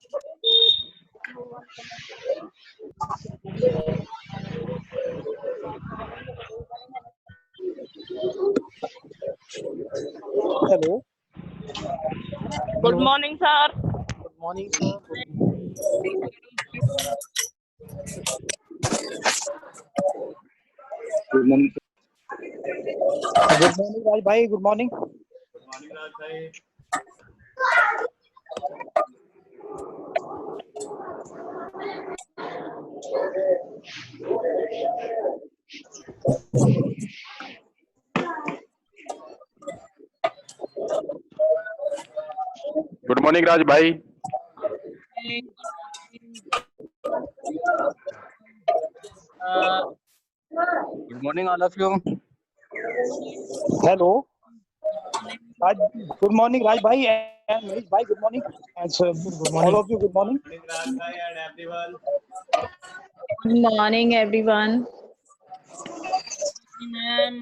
Hello, good morning sir. Good morning sir. Good morning, good morning Raj भाई। Good morning. Good morning Raj भाई। Good morning Raj भाई। Good morning all of you. Hello, good morning Raj भाई and Manish भाई। Good morning all of you. Good morning Raj भाई and everyone. Good morning everyone. Ma'am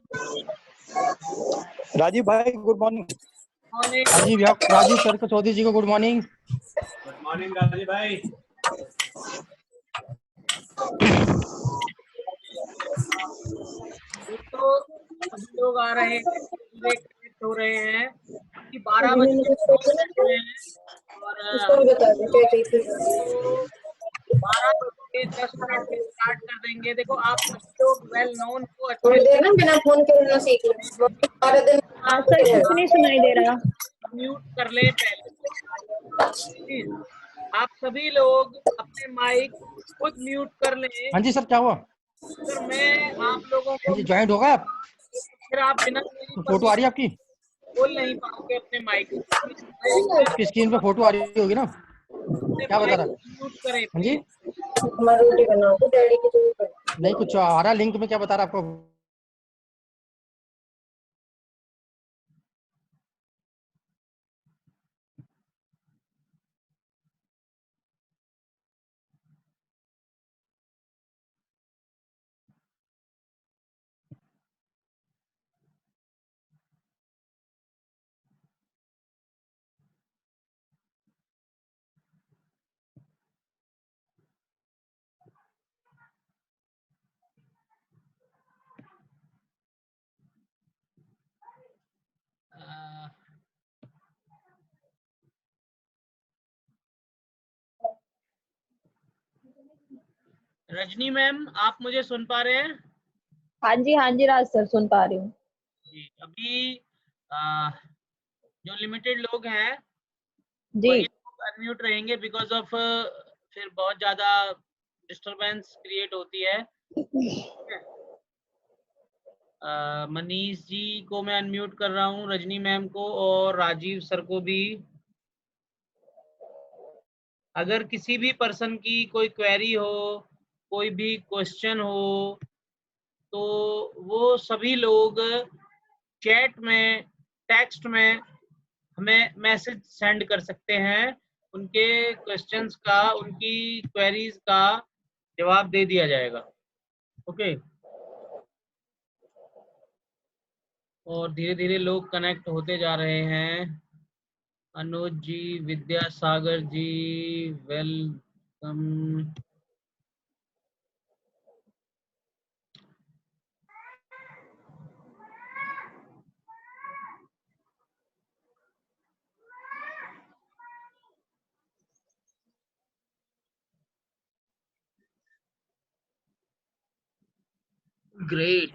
Rajiv भाई good morning. Rajiv sir को चौधरी जी को good morning. Good morning Rajiv भाई। तो सभी लोग आ रहे हैं, कनेक्ट हो रहे हैं कि 12 बजे और 12 बजे 10 मिनट में स्टार्ट कर देंगे। देखो आप सभी लोग वेल नोन को अच्छे से बिना फोन के रहना सीख लो। सारे दिन सर कुछ नहीं सुनाई दे रहा। म्यूट कर ले पहले प्लीज। आप सभी लोग अपने माइक खुद म्यूट कर लें। हाँ जी सर, क्या हुआ? सर मैं आप लोगों को ज्वाइंट हो गए आप? फिर आप बिना तो फोटो आ रही है आपकी? बोल नहीं पाओगे अपने माइक से। आपकी स्क्रीन पे फोटो आ रही होगी ना? क्या बता रहा? म्यूट करें हाँ जी, रोटी बनाओ तो डैडी की जरूरत है। नहीं कुछ आ रहा लिंक में, क्या बता रहा आपको? रजनी मैम आप मुझे सुन पा रहे हैं? हाँ जी राज सर सुन पा रही हूँ जी अभी जो लिमिटेड लोग हैं जी। वही अनम्यूट रहेंगे बिकॉज ऑफ फिर बहुत ज्यादा डिस्टरबेंस क्रिएट होती है। मनीष जी को मैं अनम्यूट कर रहा हूँ, रजनी मैम को और राजीव सर को भी। अगर किसी भी पर्सन की कोई क्वेरी हो, कोई भी क्वेश्चन हो, तो वो सभी लोग चैट में, टेक्स्ट में हमें मैसेज सेंड कर सकते हैं। उनके क्वेश्चंस का, उनकी क्वेरीज का जवाब दे दिया जाएगा। ओके। और धीरे धीरे लोग कनेक्ट होते जा रहे हैं। अनुज जी, विद्यासागर जी, वेलकम। ग्रेट।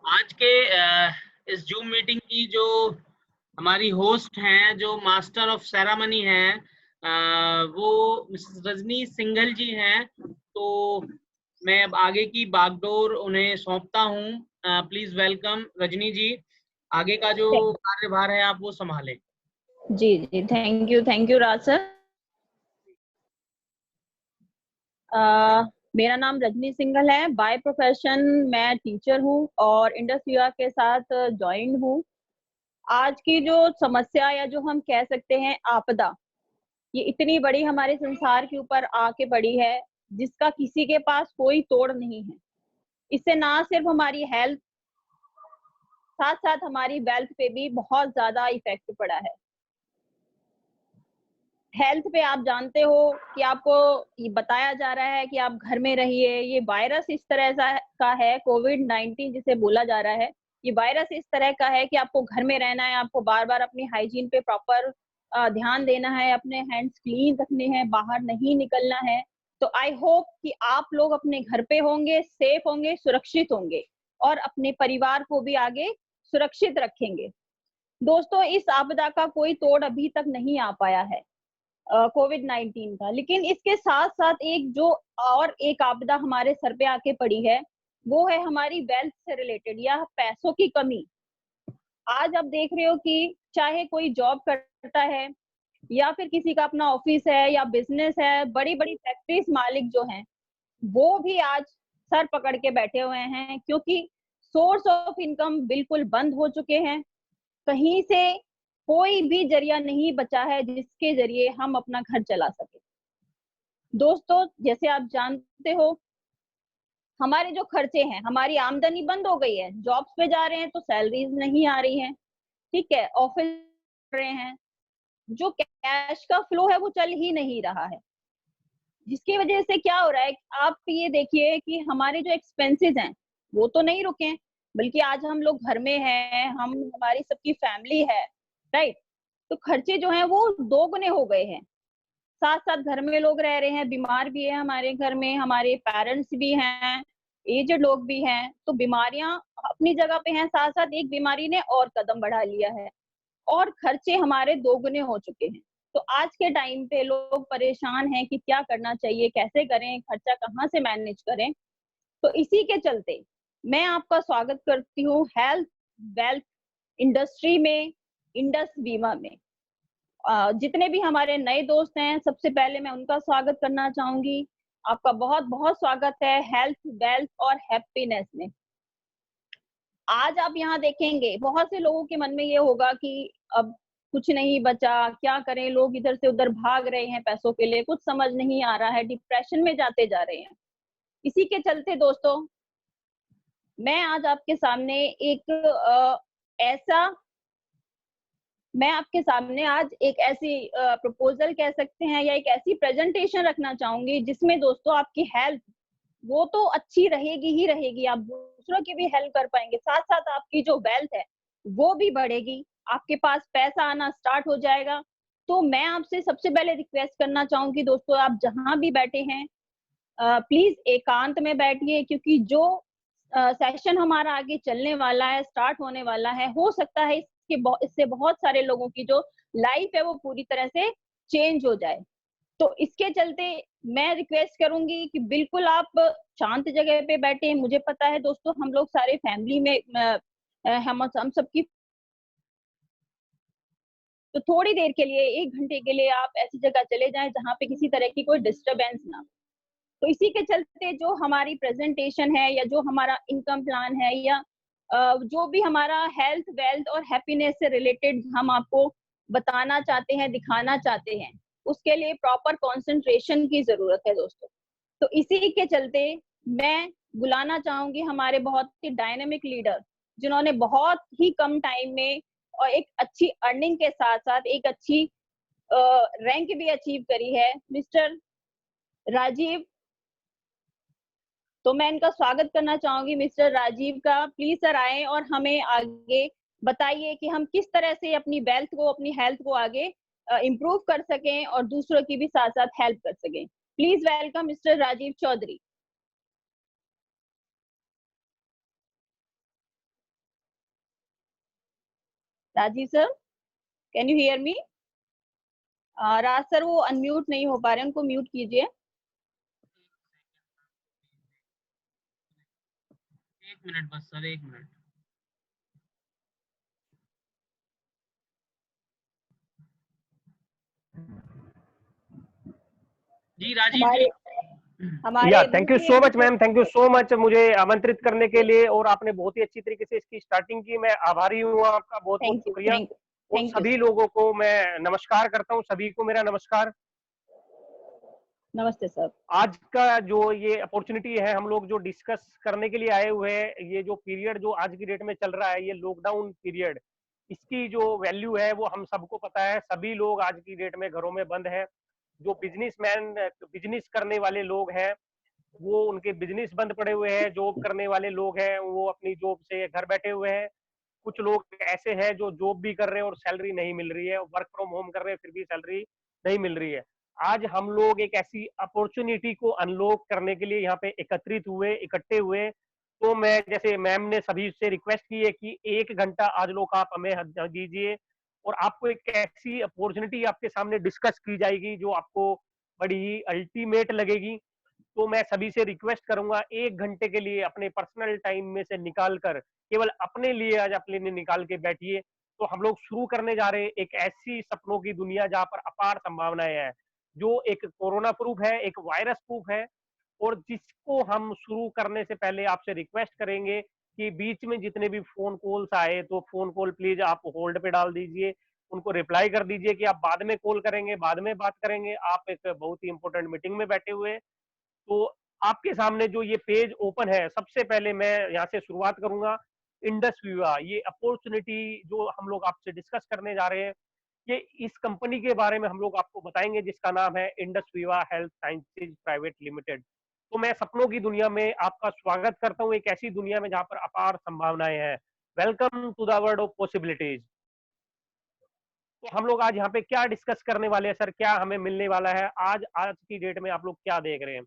आज के इस जूम मीटिंग की जो हमारी होस्ट हैं, जो मास्टर ऑफ सेरेमनी हैं, वो मिसेस रजनी सिंघल जी हैं। तो मैं अब आगे की बागडोर उन्हें सौंपता हूँ। प्लीज वेलकम रजनी जी। आगे का जो कार्यभार है आप वो संभालें। जी जी, थैंक यू राज सर। मेरा नाम रजनी सिंघल है। बाय प्रोफेशन मैं टीचर हूँ और इंडस युवा के साथ ज्वाइन हूँ। आज की जो समस्या या जो हम कह सकते हैं आपदा, ये इतनी बड़ी हमारे संसार के ऊपर आके पड़ी है जिसका किसी के पास कोई तोड़ नहीं है। इससे ना सिर्फ हमारी हेल्थ, साथ साथ हमारी वेल्थ पे भी बहुत ज्यादा इफेक्ट पड़ा है। हेल्थ पे आप जानते हो कि आपको ये बताया जा रहा है कि आप घर में रहिए। ये वायरस इस तरह का है, कोविड-19 जिसे बोला जा रहा है, ये वायरस इस तरह का है कि आपको घर में रहना है, आपको बार-बार अपनी हाइजीन पे प्रॉपर ध्यान देना है, अपने हैंड्स क्लीन रखने हैं, बाहर नहीं निकलना है। तो आई होप कि आप लोग अपने घर पे होंगे, सेफ होंगे, सुरक्षित होंगे और अपने परिवार को भी आगे सुरक्षित रखेंगे। दोस्तों, इस आपदा का कोई तोड़ अभी तक नहीं आ पाया है कोविड-19 का, लेकिन इसके साथ साथ एक आपदा हमारे सर पे आके पड़ी है, वो है हमारी वेल्थ से रिलेटेड या पैसों की कमी। आज आप देख रहे हो कि चाहे कोई जॉब करता है या फिर किसी का अपना ऑफिस है या बिजनेस है, बड़ी-बड़ी फैक्ट्रीज मालिक जो हैं, वो भी आज सर पकड़ के बैठे हुए हैं क्योंकि सोर्स ऑफ इनकम बिल्कुल बंद हो चुके हैं। कहीं से कोई भी जरिया नहीं बचा है जिसके जरिए हम अपना घर चला सके। दोस्तों, जैसे आप जानते हो, हमारे जो खर्चे हैं, हमारी आमदनी बंद हो गई है। जॉब्स पे जा रहे हैं तो सैलरीज नहीं आ रही हैं, ठीक है, ऑफिस रहे हैं, जो कैश का फ्लो है वो चल ही नहीं रहा है, जिसकी वजह से क्या हो रहा है, आप ये देखिए कि हमारे जो एक्सपेंसेस हैं वो तो नहीं रुके, बल्कि आज हम लोग घर में हैं, हमारी सबकी फैमिली है, राइट। तो खर्चे जो हैं वो दोगुने हो गए हैं। साथ साथ घर में लोग रह रहे हैं, बीमार भी है हमारे घर में, हमारे पेरेंट्स भी हैं, एजेड लोग भी हैं। तो बीमारियां अपनी जगह पे हैं, साथ साथ एक बीमारी ने और कदम बढ़ा लिया है और खर्चे हमारे दोगुने हो चुके हैं। तो आज के टाइम पे लोग परेशान हैं कि क्या करना चाहिए, कैसे करें, खर्चा कहाँ से मैनेज करें। तो इसी के चलते मैं आपका स्वागत करती हूँ हेल्थ वेल्थ इंडस्ट्री में, इंडस बीमा में। जितने भी हमारे नए दोस्त हैं, सबसे पहले मैं उनका स्वागत करना चाहूंगी। आपका बहुत बहुत स्वागत है हेल्थ वेल्थ और हैप्पीनेस में। आज आप यहाँ देखेंगे बहुत से लोगों के मन में ये होगा कि अब कुछ नहीं बचा, क्या करें, लोग इधर से उधर भाग रहे हैं पैसों के लिए, कुछ समझ नहीं आ रहा है, डिप्रेशन में जाते जा रहे हैं। इसी के चलते दोस्तों, मैं आज आपके सामने एक ऐसी प्रपोजल कह सकते हैं या एक ऐसी प्रेजेंटेशन रखना चाहूंगी जिसमें दोस्तों आपकी हेल्थ वो तो अच्छी रहेगी ही रहेगी, आप दूसरों की भी हेल्प कर पाएंगे, साथ साथ आपकी जो वेल्थ है वो भी बढ़ेगी, आपके पास पैसा आना स्टार्ट हो जाएगा। तो मैं आपसे सबसे पहले रिक्वेस्ट करना चाहूंगी दोस्तों, आप जहां भी बैठे हैं प्लीज एकांत में बैठिए, क्योंकि जो सेशन हमारा आगे चलने वाला है, स्टार्ट होने वाला है, हो सकता है इससे बहुत सारे लोगों की जो लाइफ है वो पूरी तरह से चेंज हो जाए। तो इसके चलते मैं रिक्वेस्ट करूंगी कि बिल्कुल आप शांत जगह पे बैठे। मुझे पता है दोस्तों, हम लोग सारे फैमिली में हम सबकी, तो थोड़ी देर के लिए, 1 घंटे के लिए आप ऐसी जगह चले जाएं जहाँ पे किसी तरह की कोई डिस्टरबेंस ना हो। तो इसी के चलते जो हमारी प्रेजेंटेशन है या जो हमारा इनकम प्लान है या जो भी हमारा हेल्थ वेल्थ और हैप्पीनेस से रिलेटेड हम आपको बताना चाहते हैं, दिखाना चाहते हैं, उसके लिए प्रॉपर कंसंट्रेशन की जरूरत है दोस्तों। तो इसी के चलते मैं बुलाना चाहूंगी हमारे बहुत ही डायनेमिक लीडर, जिन्होंने बहुत ही कम टाइम में और एक अच्छी अर्निंग के साथ साथ एक अच्छी रैंक भी अचीव करी है, मिस्टर राजीव। तो मैं इनका स्वागत करना चाहूंगी मिस्टर राजीव का। प्लीज सर आए और हमें आगे बताइए कि हम किस तरह से अपनी वेल्थ को, अपनी हेल्थ को आगे इम्प्रूव कर सकें और दूसरों की भी साथ साथ हेल्प कर सकें। Please welcome mister Rajeev Chaudhary. Rajeev sir, can you hear me? Raj sir वो अनम्यूट नहीं हो पा रहे, उनको म्यूट कीजिए। 1 मिनट बस सर, 1 मिनट। जी राजीव जी, हमारे या थैंक यू दूसरे so much ma'am, thank you so much मुझे आमंत्रित करने के लिए, और आपने बहुत ही अच्छी तरीके से इसकी स्टार्टिंग की। मैं आभारी हूँ आपका, बहुत बहुत थैंक यू शुक्रिया। थैंक और थैंक यू सभी लोगों को मैं नमस्कार करता हूँ, सभी को मेरा नमस्कार। नमस्ते सर। आज का जो ये अपॉर्चुनिटी है, हम लोग जो डिस्कस करने के लिए आए हुए हैं, ये जो पीरियड जो आज की डेट में चल रहा है, ये लॉकडाउन पीरियड, इसकी जो वैल्यू है वो हम सबको पता है। सभी लोग आज की डेट में घरों में बंद है। जो बिजनेसमैन, बिजनेस करने वाले लोग हैं, वो उनके बिजनेस बंद पड़े हुए हैं। जॉब करने वाले लोग हैं, वो अपनी जॉब से घर बैठे हुए हैं। कुछ लोग ऐसे हैं जो जॉब भी कर रहे हैं और सैलरी नहीं मिल रही है, वर्क फ्रॉम होम कर रहे हैं फिर भी सैलरी नहीं मिल रही है। आज हम लोग एक ऐसी अपॉर्चुनिटी को अनलॉक करने के लिए यहाँ पे एकत्रित हुए, इकट्ठे हुए। तो मैं, जैसे मैम ने सभी से रिक्वेस्ट की है कि 1 घंटा आज लोग आप हमें दीजिए, और आपको एक ऐसी अपॉर्चुनिटी आपके सामने डिस्कस की जाएगी जो आपको बड़ी ही अल्टीमेट लगेगी। तो मैं सभी से रिक्वेस्ट करूंगा, 1 घंटे के लिए अपने पर्सनल टाइम में से निकाल कर केवल अपने लिए आज अपने लिए निकाल के बैठिए। तो हम लोग शुरू करने जा रहे हैं एक ऐसी सपनों की दुनिया जहां पर अपार संभावनाएं हैं, जो एक कोरोना प्रूफ है, एक वायरस प्रूफ है, और जिसको हम शुरू करने से पहले आपसे रिक्वेस्ट करेंगे कि बीच में जितने भी फोन कॉल्स आए, तो फोन कॉल प्लीज आप होल्ड पे डाल दीजिए, उनको रिप्लाई कर दीजिए कि आप बाद में कॉल करेंगे, बाद में बात करेंगे। आप एक बहुत ही इंपॉर्टेंट मीटिंग में बैठे हुए। तो आपके सामने जो ये पेज ओपन है, सबसे पहले मैं यहाँ से शुरुआत करूंगा। इंडस विवा, ये अपॉर्चुनिटी जो हम लोग आपसे डिस्कस करने जा रहे हैं, ये इस कंपनी के बारे में हम लोग आपको बताएंगे, जिसका नाम है इंडस विवा हेल्थ साइंसेज प्राइवेट लिमिटेड। तो मैं सपनों की दुनिया में आपका स्वागत करता हूँ, एक ऐसी दुनिया में जहां पर अपार संभावनाएं हैं। Welcome to the world of possibilities. तो हम लोग आज यहाँ पे क्या डिस्कस करने वाले हैं सर, क्या हमें मिलने वाला है आज? आज की डेट में आप लोग क्या देख रहे हैं?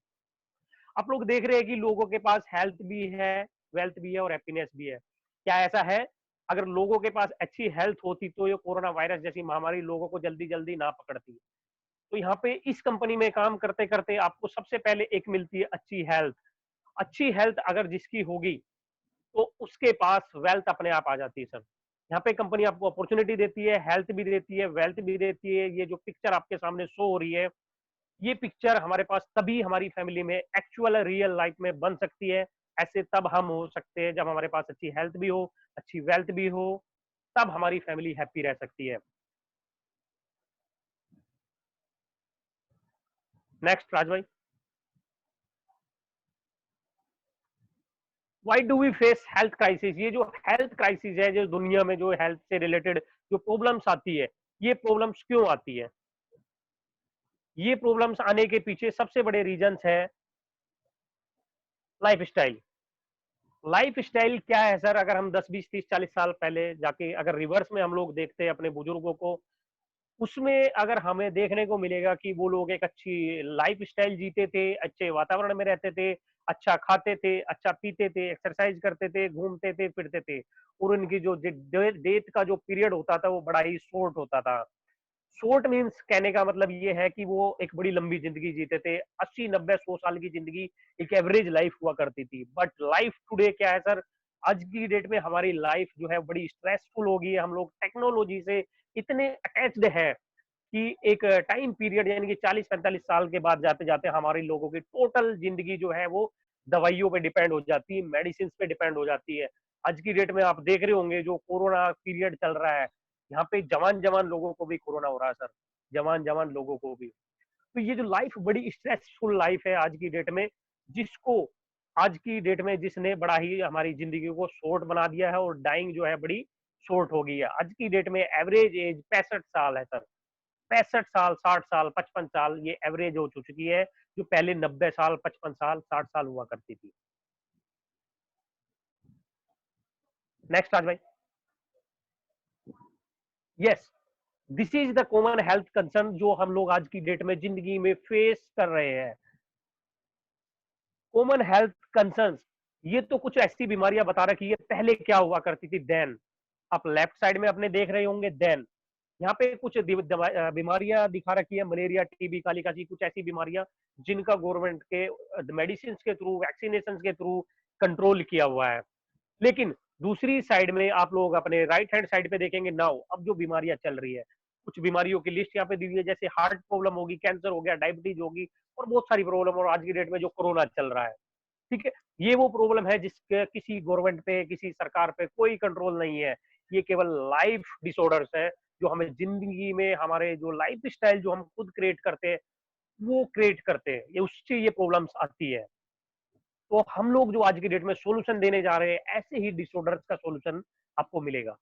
आप लोग देख रहे हैं कि लोगों के पास हेल्थ भी है, वेल्थ भी है और हैप्पीनेस भी है। क्या ऐसा है? अगर लोगों के पास अच्छी हेल्थ होती तो ये कोरोना वायरस जैसी महामारी लोगों को जल्दी जल्दी ना पकड़ती। तो यहाँ पे इस कंपनी में काम करते करते आपको सबसे पहले एक मिलती है अच्छी हेल्थ। अच्छी हेल्थ अगर जिसकी होगी, तो उसके पास वेल्थ अपने आप आ जाती है सर। यहाँ पे कंपनी आपको अपॉर्चुनिटी देती है, हेल्थ भी देती है, वेल्थ भी देती है। ये जो पिक्चर आपके सामने शो हो रही है, ये पिक्चर हमारे पास तभी हमारी फैमिली में एक्चुअल रियल लाइफ में बन सकती है। ऐसे तब हम हो सकते हैं जब हमारे पास अच्छी हेल्थ भी हो, अच्छी वेल्थ भी हो, तब हमारी फैमिली हैप्पी रह सकती है। नेक्स्ट राज भाई। Why do we face health crisis? ये जो हेल्थ क्राइसिस है, जो दुनिया में जो हेल्थ से रिलेटेड जो प्रॉब्लम्स आती है, ये प्रॉब्लम्स क्यों आती है? ये प्रॉब्लम्स आने के पीछे सबसे बड़े रीजंस है लाइफ स्टाइल। लाइफ स्टाइल क्या है सर? अगर हम 10 20 30 40 साल पहले जाके अगर रिवर्स में हम लोग देखते हैं अपने बुजुर्गों को, उसमें अगर हमें देखने को मिलेगा कि वो लोग एक अच्छी लाइफ स्टाइल जीते थे, अच्छे वातावरण में रहते थे, अच्छा खाते थे, अच्छा पीते थे, एक्सरसाइज करते थे, घूमते थे, फिरते थे, और उनकी जो डेथ का जो पीरियड होता था वो बड़ा ही शॉर्ट होता था। शॉर्ट मीन्स कहने का मतलब ये है कि वो एक बड़ी लंबी जिंदगी जीते थे। 80 90 100 साल की जिंदगी एक एवरेज लाइफ हुआ करती थी। बट लाइफ टुडे क्या है सर? आज की डेट में हमारी लाइफ जो है बड़ी स्ट्रेसफुल हो गई है। हम लोग टेक्नोलॉजी से इतने अटैच्ड है कि एक टाइम पीरियड यानी कि 40 45 साल के बाद जाते जाते हमारे लोगों की टोटल जिंदगी जो है वो दवाइयों पे डिपेंड हो जाती है, मेडिसिन पे डिपेंड हो जाती है। आज की डेट में आप देख रहे होंगे जो कोरोना पीरियड चल रहा है, यहाँ पे जवान जवान लोगों को भी कोरोना हो रहा है सर, जवान जवान लोगों को भी। तो ये जो लाइफ बड़ी स्ट्रेसफुल लाइफ है आज की डेट में, जिसको आज की डेट में जिसने बड़ा ही हमारी जिंदगी को शॉर्ट बना दिया है, और डाइंग जो है बड़ी शॉर्ट हो गई है। आज की डेट में एवरेज एज 65 साल है सर। 65 साल, 60 साल, 55 साल ये एवरेज हो चुकी है, जो पहले 90 साल, 55 साल, 60 साल हुआ करती थी। नेक्स्ट राज भाई। Yes, this is the common health concern जो हम लोग आज की डेट में जिंदगी में फेस कर रहे हैं। कॉमन हेल्थ कंसर्न्स, ये तो कुछ ऐसी बीमारियां बता रखी है पहले क्या हुआ करती थी देन। आप लेफ्ट साइड में अपने देख रहे होंगे देन। यहाँ पे कुछ बीमारियां दिखा रखी है, मलेरिया, टीबी, काली काजी, कुछ ऐसी बीमारियां जिनका गवर्नमेंट के मेडिसिन के थ्रू, वैक्सीनेशन के थ्रू कंट्रोल किया हुआ है। लेकिन दूसरी साइड में आप लोग अपने राइट हैंड साइड पे देखेंगे नाउ, अब जो बीमारियां चल रही है कुछ बीमारियों की लिस्ट यहाँ पे दी हुई है, जैसे हार्ट प्रॉब्लम होगी, कैंसर हो गया, डायबिटीज होगी और बहुत सारी प्रॉब्लम, और आज की डेट में जो कोरोना चल रहा है, ठीक है, ये वो प्रॉब्लम है जिसके किसी गवर्नमेंट पे, किसी सरकार पे कोई कंट्रोल नहीं है। ये केवल लाइफ डिसऑर्डर्स है जो हमें जिंदगी में, हमारे जो लाइफ स्टाइल जो हम खुद क्रिएट करते हैं वो क्रिएट करते हैं, ये उससे ये प्रॉब्लम्स आती है। तो हम लोग जो आज की डेट में सॉल्यूशन देने जा रहे हैं, ऐसे ही डिसऑर्डर्स का सॉल्यूशन आपको मिलेगा।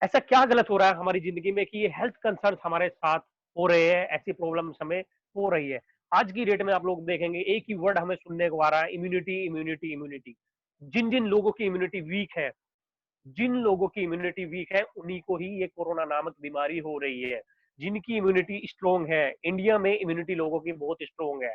ऐसा क्या गलत हो रहा है हमारी जिंदगी में कि ये हेल्थ कंसर्न हमारे साथ हो रहे हैं, ऐसी प्रॉब्लम्स हमें हो रही है। आज की डेट में आप लोग देखेंगे एक ही वर्ड हमें सुनने को आ रहा है, इम्यूनिटी इम्यूनिटी इम्यूनिटी। जिन जिन लोगों की इम्यूनिटी वीक है, जिन लोगों की इम्यूनिटी वीक है, उन्हीं को ही ये कोरोना नामक बीमारी हो रही है। जिनकी इम्यूनिटी स्ट्रोंग है, इंडिया में इम्यूनिटी लोगों की बहुत स्ट्रोंग है,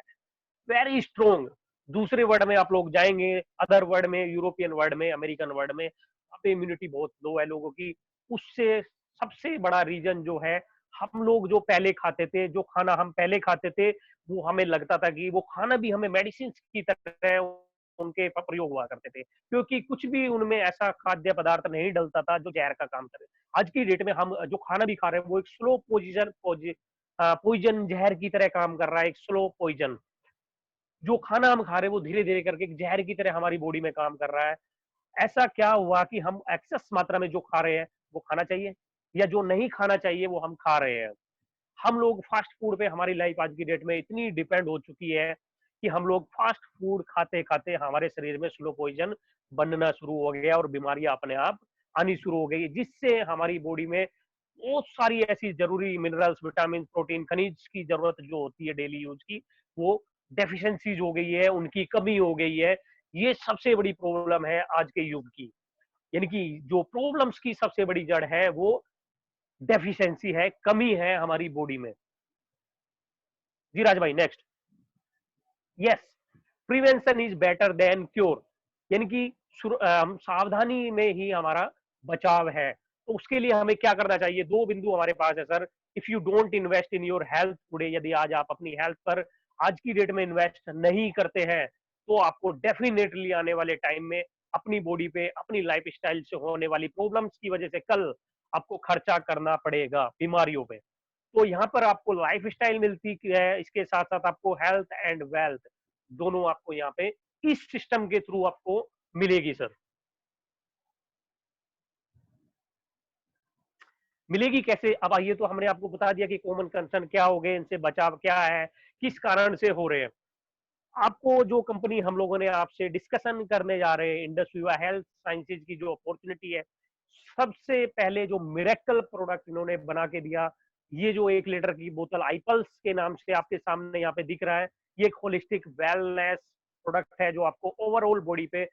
वेरी स्ट्रोंग। दूसरे वर्ड में आप लोग जाएंगे, अदर वर्ड में, यूरोपियन वर्ड में, अमेरिकन वर्ड में, वहाँ पे इम्यूनिटी बहुत लो है लोगों की। उससे सबसे बड़ा रीजन जो है, हम लोग जो पहले खाते थे, जो खाना हम पहले खाते थे, वो हमें लगता था कि वो खाना भी हमें मेडिसिन की तरह उनके प्रयोग हुआ करते थे, क्योंकि कुछ भी उनमें ऐसा खाद्य पदार्थ नहीं डलता था जो जहर का काम करे। आज की डेट में हम जो खाना भी खा रहे हैं वो एक स्लो पॉइजन जहर की तरह काम कर रहा है, एक स्लो पॉइजन। जो खाना हम खा रहे हैं वो धीरे धीरे करके एक जहर की तरह हमारी बॉडी में काम कर रहा है। ऐसा क्या हुआ कि हम एक्सेस मात्रा में जो खा रहे हैं वो खाना चाहिए, या जो नहीं खाना चाहिए वो हम खा रहे हैं। हम लोग फास्ट फूड पे, हमारी लाइफ आज की डेट में इतनी डिपेंड हो चुकी है कि हम लोग फास्ट फूड खाते खाते हमारे शरीर में स्लो पॉइजन बनना शुरू हो गया और बीमारियां अपने आप आनी शुरू हो गई, जिससे हमारी बॉडी में बहुत सारी ऐसी जरूरी मिनरल्स, विटामिन, प्रोटीन, खनिज की जरूरत जो होती है डेली यूज की, वो डेफिशिएंसीज हो गई है, उनकी कमी हो गई है। ये सबसे बड़ी प्रॉब्लम है आज के युग की। यानी कि जो प्रॉब्लम्स की सबसे बड़ी जड़ है वो डेफिशिएंसी है, कमी है हमारी बॉडी में। जी राज भाई, next. Yes, prevention is better than cure. यानी कि सावधानी में ही हमारा बचाव है। तो उसके लिए हमें क्या करना चाहिए? दो बिंदु हमारे पास है sir. If you don't invest in your health today, यदि आज आप अपनी हेल्थ पर आज की डेट में इन्वेस्ट नहीं करते हैं, तो आपको डेफिनेटली आने वाले टाइम में अपनी बॉडी पे, अपनी लाइफ स्टाइल से होने वाली प्रॉब्लम्स की वजह से कल आपको खर्चा करना पड़ेगा बीमारियों पे। तो यहाँ पर आपको लाइफ स्टाइल मिलती है, इसके साथ साथ आपको हेल्थ एंड वेल्थ दोनों आपको यहाँ पे इस सिस्टम के थ्रू आपको मिलेगी सर। मिलेगी कैसे? अब आइए, तो हमने आपको बता दिया कि कॉमन कंसर्न क्या हो गए, इनसे बचाव क्या है, किस कारण से हो रहे हैं। आपको जो कंपनी हम लोगों ने आपसे डिस्कशन करने जा रहे हैं, इंडस विवा हेल्थ साइंसेज की जो अपॉर्चुनिटी है, सबसे पहले जो मिरेकल प्रोडक्ट इन्होंने बना के दिया, ये जो 1 लीटर की बोतल आईपल्स के नाम से आपके सामने यहाँ पे दिख रहा है, ये एक होलिस्टिक वेलनेस प्रोडक्ट है जो आपको ओवरऑल बॉडी पे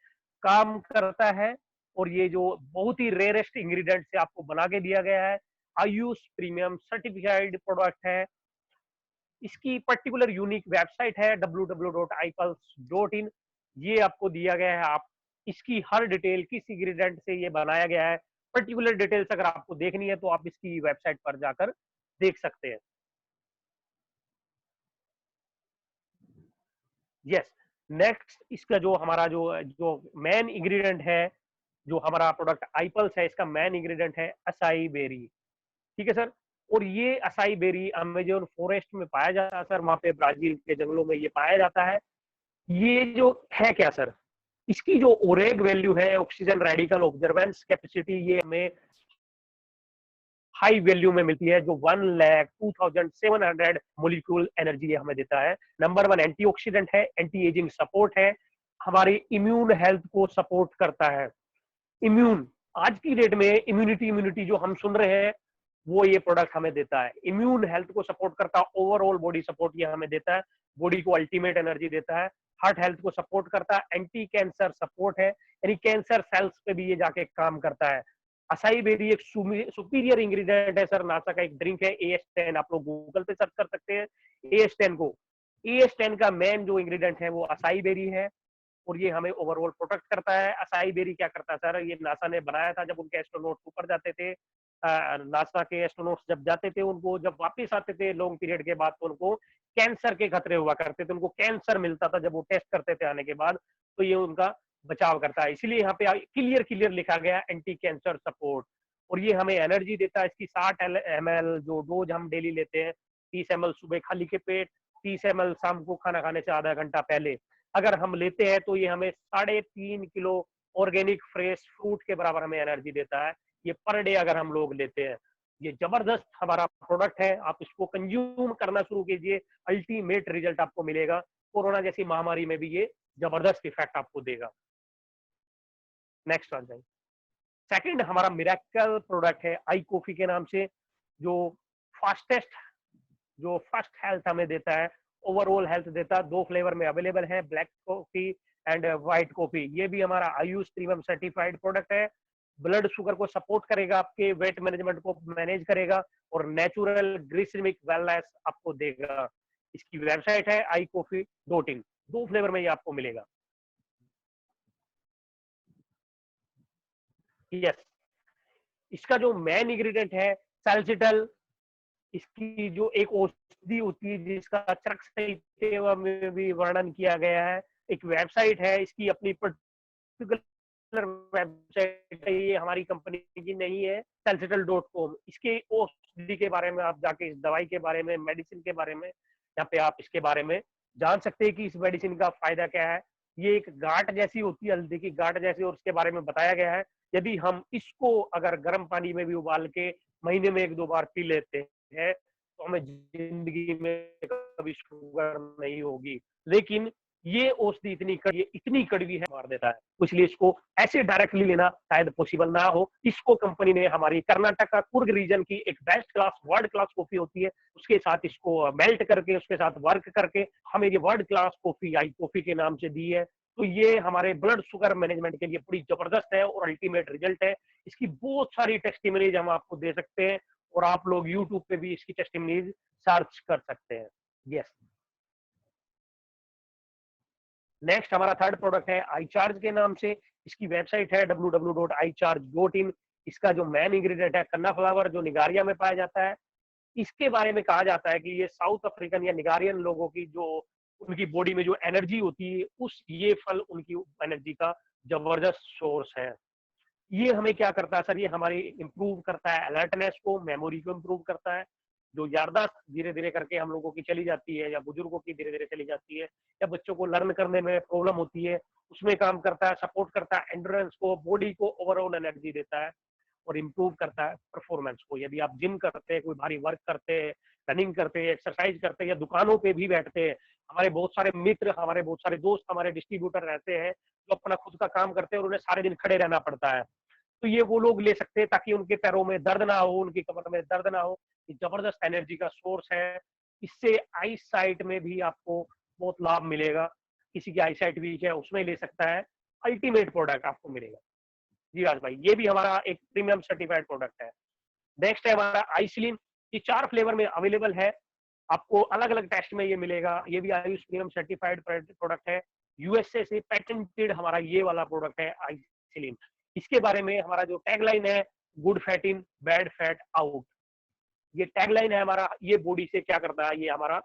काम करता है। और ये जो बहुत ही रेयरेस्ट इंग्रेडिएंट से आपको बना के दिया गया है, आयुष प्रीमियम सर्टिफाइड प्रोडक्ट है। इसकी पर्टिकुलर यूनिक वेबसाइट है www.ipulse.in। ये आपको दिया गया है, आप इसकी हर डिटेल, किस इंग्रेडिएंट से ये बनाया गया है, पर्टिकुलर डिटेल्स अगर आपको देखनी है तो आप इसकी वेबसाइट पर जाकर देख सकते हैं। यस, नेक्स्ट, इसका जो हमारा जो मेन इंग्रेडिएंट है, जो हमारा प्रोडक्ट आईपल्स है, इसका मेन इंग्रेडिएंट है असाई बेरी। ठीक है सर। और ये असाई बेरी अमेजोन फॉरेस्ट में पाया जाता है सर, वहां पे ब्राजील के जंगलों में ये पाया जाता है। ये जो है क्या सर, इसकी जो ओरेग वैल्यू है, ऑक्सीजन रेडिकल ऑब्जर्वेंस कैपेसिटी, ये हमें हाई वैल्यू में मिलती है, जो 1,02,700 मोलिक्यूल एनर्जी ये हमें देता है। नंबर 1 एंटीऑक्सीडेंट है, एंटी एजिंग सपोर्ट है, हमारी इम्यून हेल्थ को सपोर्ट करता है। इम्यून, आज की डेट में इम्यूनिटी जो हम सुन रहे हैं वो ये प्रोडक्ट हमें देता है। इम्यून हेल्थ को सपोर्ट करता है, ओवरऑल बॉडी सपोर्ट ये हमें देता है, बॉडी को अल्टीमेट एनर्जी देता है। हार्ट हेल्थ को सपोर्ट करता है, एंटी कैंसर सपोर्ट है, यानी कैंसर सेल्स पे भी ये जाके काम करता है। असाई बेरी एक सुपीरियर इंग्रेडिएंट है सर, नासा का एक ड्रिंक है AS10, आप लोग गूगल पे सर्च कर सकते हैं AS10 को। AS10 का मेन जो इंग्रेडिएंट है वो असाई बेरी है, और ये हमें ओवरऑल प्रोटेक्ट करता है। असाई बेरी क्या करता है सर, ये नासा ने बनाया था जब उनके एस्ट्रोनॉट्स ऊपर जाते थे, नासा के एस्ट्रोनॉट्स जब जाते थे, उनको जब वापस आते थे लॉन्ग पीरियड के बाद, तो उनको कैंसर के खतरे हुआ करते थे, उनको कैंसर मिलता था जब वो टेस्ट करते थे आने के बाद, तो ये उनका बचाव करता है। इसलिए यहाँ पे क्लियर लिखा गया एंटी कैंसर सपोर्ट। और ये हमें एनर्जी देता है। इसकी 60 ml जो डोज हम डेली लेते हैं, 30 ml सुबह खाली के पेट, 30 ml शाम को खाना खाने से आधा घंटा पहले अगर हम लेते हैं तो ये हमें 3.5 किलो ऑर्गेनिक फ्रेश फ्रूट के बराबर हमें एनर्जी देता है। ये पर डे अगर हम लोग लेते हैं, ये जबरदस्त हमारा प्रोडक्ट है। आप इसको कंज्यूम करना शुरू कीजिए, अल्टीमेट रिजल्ट आपको मिलेगा। कोरोना जैसी महामारी में भी ये जबरदस्त इफेक्ट आपको देगा। नेक्स्ट आ जाए। सेकंड हमारा मिरेकल प्रोडक्ट है आई कॉफी के नाम से, जो फर्स्ट हेल्थ हमें देता है, ओवरऑल हेल्थ देता है। 2 फ्लेवर में अवेलेबल है, black coffee and white coffee. ये भी हमारा आयुष प्रीमियम सर्टिफाइड प्रोडक्ट है। ब्लड शुगर को सपोर्ट करेगा, आपके वेट मैनेजमेंट को मैनेज करेगा और नेचुरल ग्लिसरीमिक वेलनेस आपको देगा। इसकी वेबसाइट है icoffee.in। 2 फ्लेवर में ये आपको मिलेगा। यस, इसका जो मेन इंग्रेडिएंट है सैलिसिटल, इसकी जो एक औषधि होती है जिसका चरक संहिता में भी वर्णन किया गया है। एक वेबसाइट है, इसकी अपनी पर्टिकुलर वेबसाइट है, ये हमारी कंपनी की नहीं है, salicytal.com। इसके औषधि के बारे में आप जाके इस दवाई के बारे में, मेडिसिन के बारे में यहाँ पे आप इसके बारे में जान सकते हैं कि इस मेडिसिन का फायदा क्या है। ये एक गांठ जैसी होती है, हल्दी की गांठ जैसी, और उसके बारे में बताया गया है यदि हम इसको अगर गर्म पानी में भी उबाल के महीने में 1-2 बार पी लेते हैं तो हमें जिंदगी में कभी शुगर नहीं होगी। लेकिन ये औषधि इतनी कड़वी है, मार देता है, इसलिए इसको ऐसे डायरेक्टली लेना शायद पॉसिबल ना हो। इसको कंपनी ने हमारी कर्नाटक का कुर्ग रीजन की एक best class world class coffee होती है, उसके साथ इसको मेल्ट करके उसके साथ वर्क करके हमें ये वर्ल्ड क्लास कॉफी आई कॉफी के नाम से दी है। तो ये हमारे ब्लड शुगर मैनेजमेंट के लिए बड़ी जबरदस्त है और अल्टीमेट रिजल्ट है। इसकी बहुत सारी टेस्टिमनीज हम आपको दे सकते हैं और आप लोग यूट्यूब पे भी इसकी टेस्टिमनीज सर्च कर सकते हैं। यस, नेक्स्ट हमारा थर्ड प्रोडक्ट है iCharge के नाम से। इसकी वेबसाइट है www.icharge.in। इसका जो मेन इंग्रेडिएंट है कन्ना फ्लावर, जो निगारिया में पाया जाता है। इसके बारे में कहा जाता है कि ये साउथ अफ्रीकन या निगारियन लोगों की जो उनकी बॉडी में जो एनर्जी होती है, ये फल उनकी एनर्जी का जबरदस्त सोर्स है। ये हमें क्या करता है सर? ये हमारी इंप्रूव करता है अलर्टनेस को, मेमोरी को इंप्रूव करता है। जो याददाश्त धीरे धीरे करके हम लोगों की चली जाती है या बुजुर्गों की धीरे धीरे चली जाती है या बच्चों को लर्न करने में प्रॉब्लम होती है, उसमें काम करता है, सपोर्ट करता है एंड्योरेंस को, बॉडी को ओवरऑल एनर्जी देता है और इम्प्रूव करता है परफॉर्मेंस को। यदि आप जिम करते हैं, कोई भारी वर्क करते हैं, रनिंग करते हैं, एक्सरसाइज करते हैं या दुकानों पे भी बैठते हैं, हमारे बहुत सारे मित्र, हमारे बहुत सारे दोस्त, हमारे डिस्ट्रीब्यूटर रहते हैं जो अपना खुद का काम करते हैं और उन्हें सारे दिन खड़े रहना पड़ता है। तो ये वो लोग ले सकते हैं ताकि उनके पैरों में दर्द ना हो, उनकी कमर में दर्द ना हो। ये जबरदस्त एनर्जी का सोर्स है। इससे आई साइट में भी आपको बहुत लाभ मिलेगा। किसी की आई साइट वीक है, उसमें ले सकता है। अल्टीमेट प्रोडक्ट आपको मिलेगा। जी राज भाई, ये भी हमारा एक प्रीमियम सर्टिफाइड प्रोडक्ट है। नेक्स्ट है हमारा आइसलिन। ये 4 फ्लेवर में अवेलेबल है, आपको अलग अलग टेस्ट में ये मिलेगा। ये भी आयुष प्रीमियम सर्टिफाइड प्रोडक्ट है, यूएसए से पेटेंटेड हमारा ये वाला प्रोडक्ट है आइसलिन। इसके बारे में हमारा जो टैगलाइन है, good fat in, bad fat out. ये टैगलाइन है हमारा। ये बॉडी से क्या करता है? ये हमारा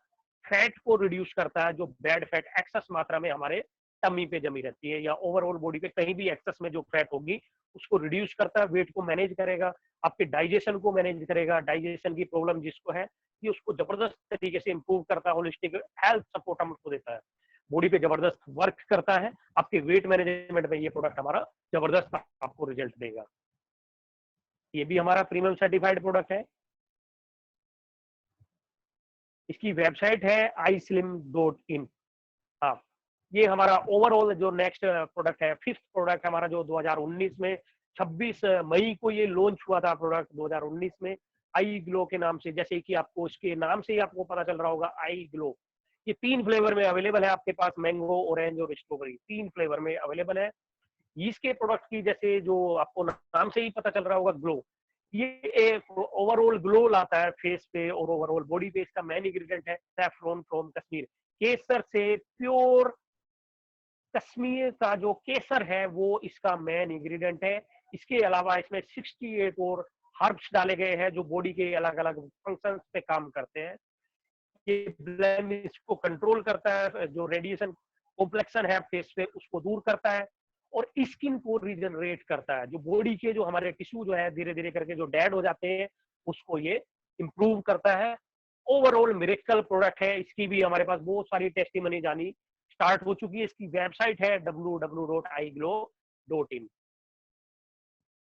फैट को रिड्यूस करता है, जो बैड फैट एक्सेस मात्रा में हमारे टमी पे जमी रहती है या ओवरऑल बॉडी पे कहीं भी एक्सेस में जो फैट होगी उसको रिड्यूस करता है, वेट को मैनेज करेगा, आपके डाइजेशन को मैनेज करेगा। डाइजेशन की प्रॉब्लम जिसको है, ये उसको जबरदस्त तरीके से इंप्रूव करता है, होलिस्टिक हेल्थ सपोर्ट हमको देता है, बॉडी पे जबरदस्त वर्क करता है। आपके वेट मैनेजमेंट में ये प्रोडक्ट हमारा जबरदस्त आपको रिजल्ट देगा। ये भी हमारा प्रीमियम सर्टिफाइड प्रोडक्ट है। इसकी वेबसाइट है islim.in। हाँ, ये हमारा ओवरऑल जो नेक्स्ट प्रोडक्ट है, 5th प्रोडक्ट हमारा जो 2019 में 26 मई को ये लॉन्च हुआ था प्रोडक्ट 2019 में, आई ग्लो के नाम से। जैसे कि आपको इसके नाम से ही आपको पता चल रहा होगा, आई ग्लो। ये 3 फ्लेवर में अवेलेबल है आपके पास, मैंगो, ऑरेंज और स्ट्रॉबेरी, 3 फ्लेवर में अवेलेबल है। इसके प्रोडक्ट की जैसे जो आपको नाम से ही पता चल रहा होगा, ग्लो, ये एक ओवरऑल ग्लो लाता है फेस पे और ओवरऑल बॉडी पे। इसका मेन इंग्रेडिएंट है सैफरॉन फ्रॉम कश्मीर, केसर से, प्योर कश्मीर का जो केसर है वो इसका मेन इंग्रेडिएंट है। इसके अलावा इसमें 68 और हर्ब्स डाले गए हैं जो बॉडी के अलग अलग फंक्शंस पे काम करते हैं। ये ब्लेमिश को कंट्रोल करता है, जो रेडिएशन कॉम्प्लेक्शन है फेस पे उसको दूर करता है और स्किन को रिजनरेट करता है, जो बॉडी के जो हमारे टिश्यू जो है धीरे धीरे करके जो डेड हो जाते हैं उसको ये इंप्रूव करता है। ओवरऑल मिरेकल प्रोडक्ट है, इसकी भी हमारे पास बहुत सारी टेस्टिमनी जानी स्टार्ट हो चुकी है। इसकी वेबसाइट है www.iglow.in।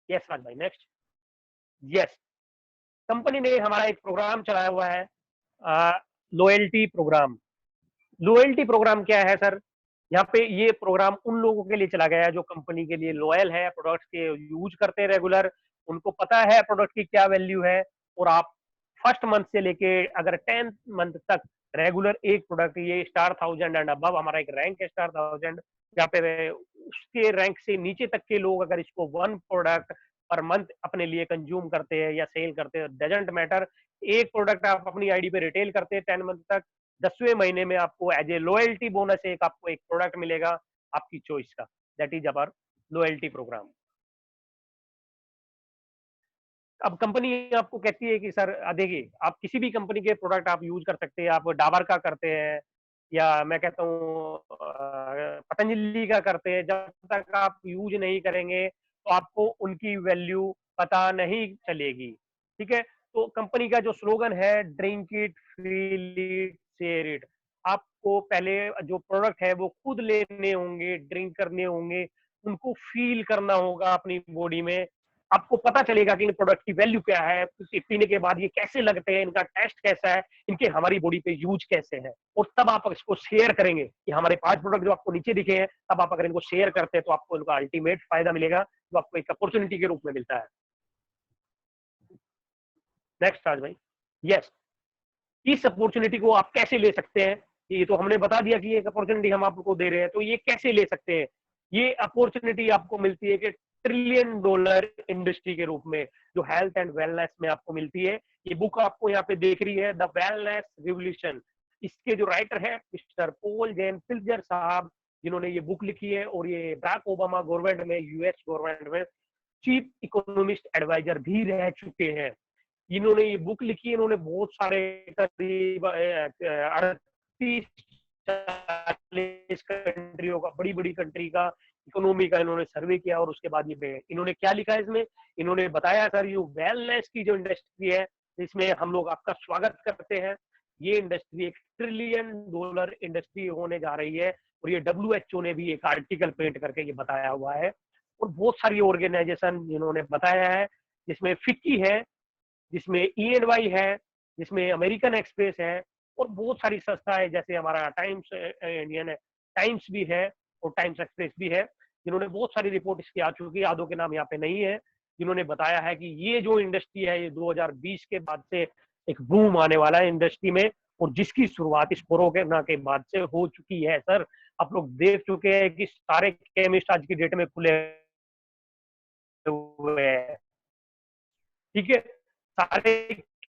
यस राज भाई, नेक्स्ट। यस, कंपनी ने हमारा एक प्रोग्राम चलाया हुआ है, लॉयल्टी प्रोग्राम। लॉयल्टी प्रोग्राम क्या है सर? यहाँ पे ये प्रोग्राम उन लोगों के लिए चला गया है जो कंपनी के लिए लॉयल है, प्रोडक्ट्स के यूज करते हैं रेगुलर, उनको पता है प्रोडक्ट की क्या वैल्यू है, और आप फर्स्ट मंथ से लेके अगर 10th मंथ तक रेगुलर एक प्रोडक्ट, ये स्टार 1000 एंड अबव हमारा एक रैंक है स्टार 1000, जहाँ पे उसके रैंक से नीचे तक के लोग अगर इसको 1 प्रोडक्ट पर मंथ अपने लिए कंज्यूम करते हैं या सेल करते हैं, डजंट मैटर, एक प्रोडक्ट आप अपनी आईडी पे रिटेल करते हैं 10 मंथ तक, 10वें महीने में आपको एज ए लॉयल्टी बोनस एक आपको एक प्रोडक्ट मिलेगा आपकी चॉइस का। That is our loyalty programme. अब कंपनी आपको कहती है कि सर देखिए, आप किसी भी कंपनी के प्रोडक्ट आप यूज कर सकते हैं, आप डाबर का करते हैं या मैं कहता हूँ पतंजलि का करते हैं, जब तक आप यूज नहीं करेंगे तो आपको उनकी वैल्यू पता नहीं चलेगी। ठीक है, तो कंपनी का जो स्लोगन है, drink it, feel it, share it. आपको पहले जो प्रोडक्ट है वो खुद लेने होंगे, ड्रिंक करने होंगे, उनको फील करना होगा अपनी बॉडी में, आपको पता चलेगा कि इन प्रोडक्ट की वैल्यू क्या है, पीने के बाद ये कैसे लगते हैं, इनका टेस्ट कैसा है, इनके हमारी बॉडी पे यूज कैसे है, और तब आप इसको शेयर करेंगे। कि हमारे 5 प्रोडक्ट जो आपको नीचे दिखे हैं, तब आप अगर इनको शेयर करते हैं तो आपको इनका अल्टीमेट फायदा मिलेगा, जो आपको एक अपॉर्चुनिटी के रूप में मिलता है। नेक्स्ट राज भाई। यस, इस अपॉर्चुनिटी को आप कैसे ले सकते हैं? ये तो हमने बता दिया कि एक अपॉर्चुनिटी हम आपको दे रहे हैं, तो ये कैसे ले सकते हैं? ये अपॉर्चुनिटी आपको मिलती है कि $1 ट्रिलियन इंडस्ट्री के रूप में, जो हेल्थ एंड वेलनेस में आपको मिलती है। ये बुक आपको यहाँ पे देख रही है, द वेलनेस रिवोल्यूशन। इसके जो राइटर है मिस्टर पॉल जेन पिल्जर साहब, जिन्होंने ये बुक लिखी है, और ये बराक ओबामा गवर्नमेंट में, यूएस गवर्नमेंट में चीफ इकोनॉमिस्ट एडवाइजर भी रह चुके हैं। इन्होंने ये बुक लिखी है, इन्होंने बहुत सारे करीब 38-40 कंट्रियों का, बड़ी बड़ी कंट्री का इकोनॉमी का इन्होंने सर्वे किया, और उसके बाद ये इन्होंने क्या लिखा है इसमें, इन्होंने बताया सर ये वेलनेस की जो इंडस्ट्री है, इसमें हम लोग आपका स्वागत करते हैं। ये इंडस्ट्री $1 ट्रिलियन इंडस्ट्री होने जा रही है, और ये WHO ने भी एक आर्टिकल प्रिंट करके ये बताया हुआ है, और बहुत सारी ऑर्गेनाइजेशन इन्होंने बताया है, जिसमें फिक्की है, जिसमें E&Y है, जिसमें अमेरिकन एक्सप्रेस है, और बहुत सारी संस्थाएं जैसे हमारा टाइम्स इंडियन टाइम्स भी है और टाइम्स एक्सप्रेस भी है, जिन्होंने बहुत सारी रिपोर्ट इसकी आ चुकी है, आधों के नाम यहाँ पे नहीं है, जिन्होंने बताया है कि ये जो इंडस्ट्री है ये 2020 के बाद से एक बूम आने वाला है इंडस्ट्री में, और जिसकी शुरुआत इस कोरोना के बाद से हो चुकी है। सर आप लोग देख चुके हैं कि सारे केमिस्ट आज की डेट में खुले हुए हैं, ठीक है, सारे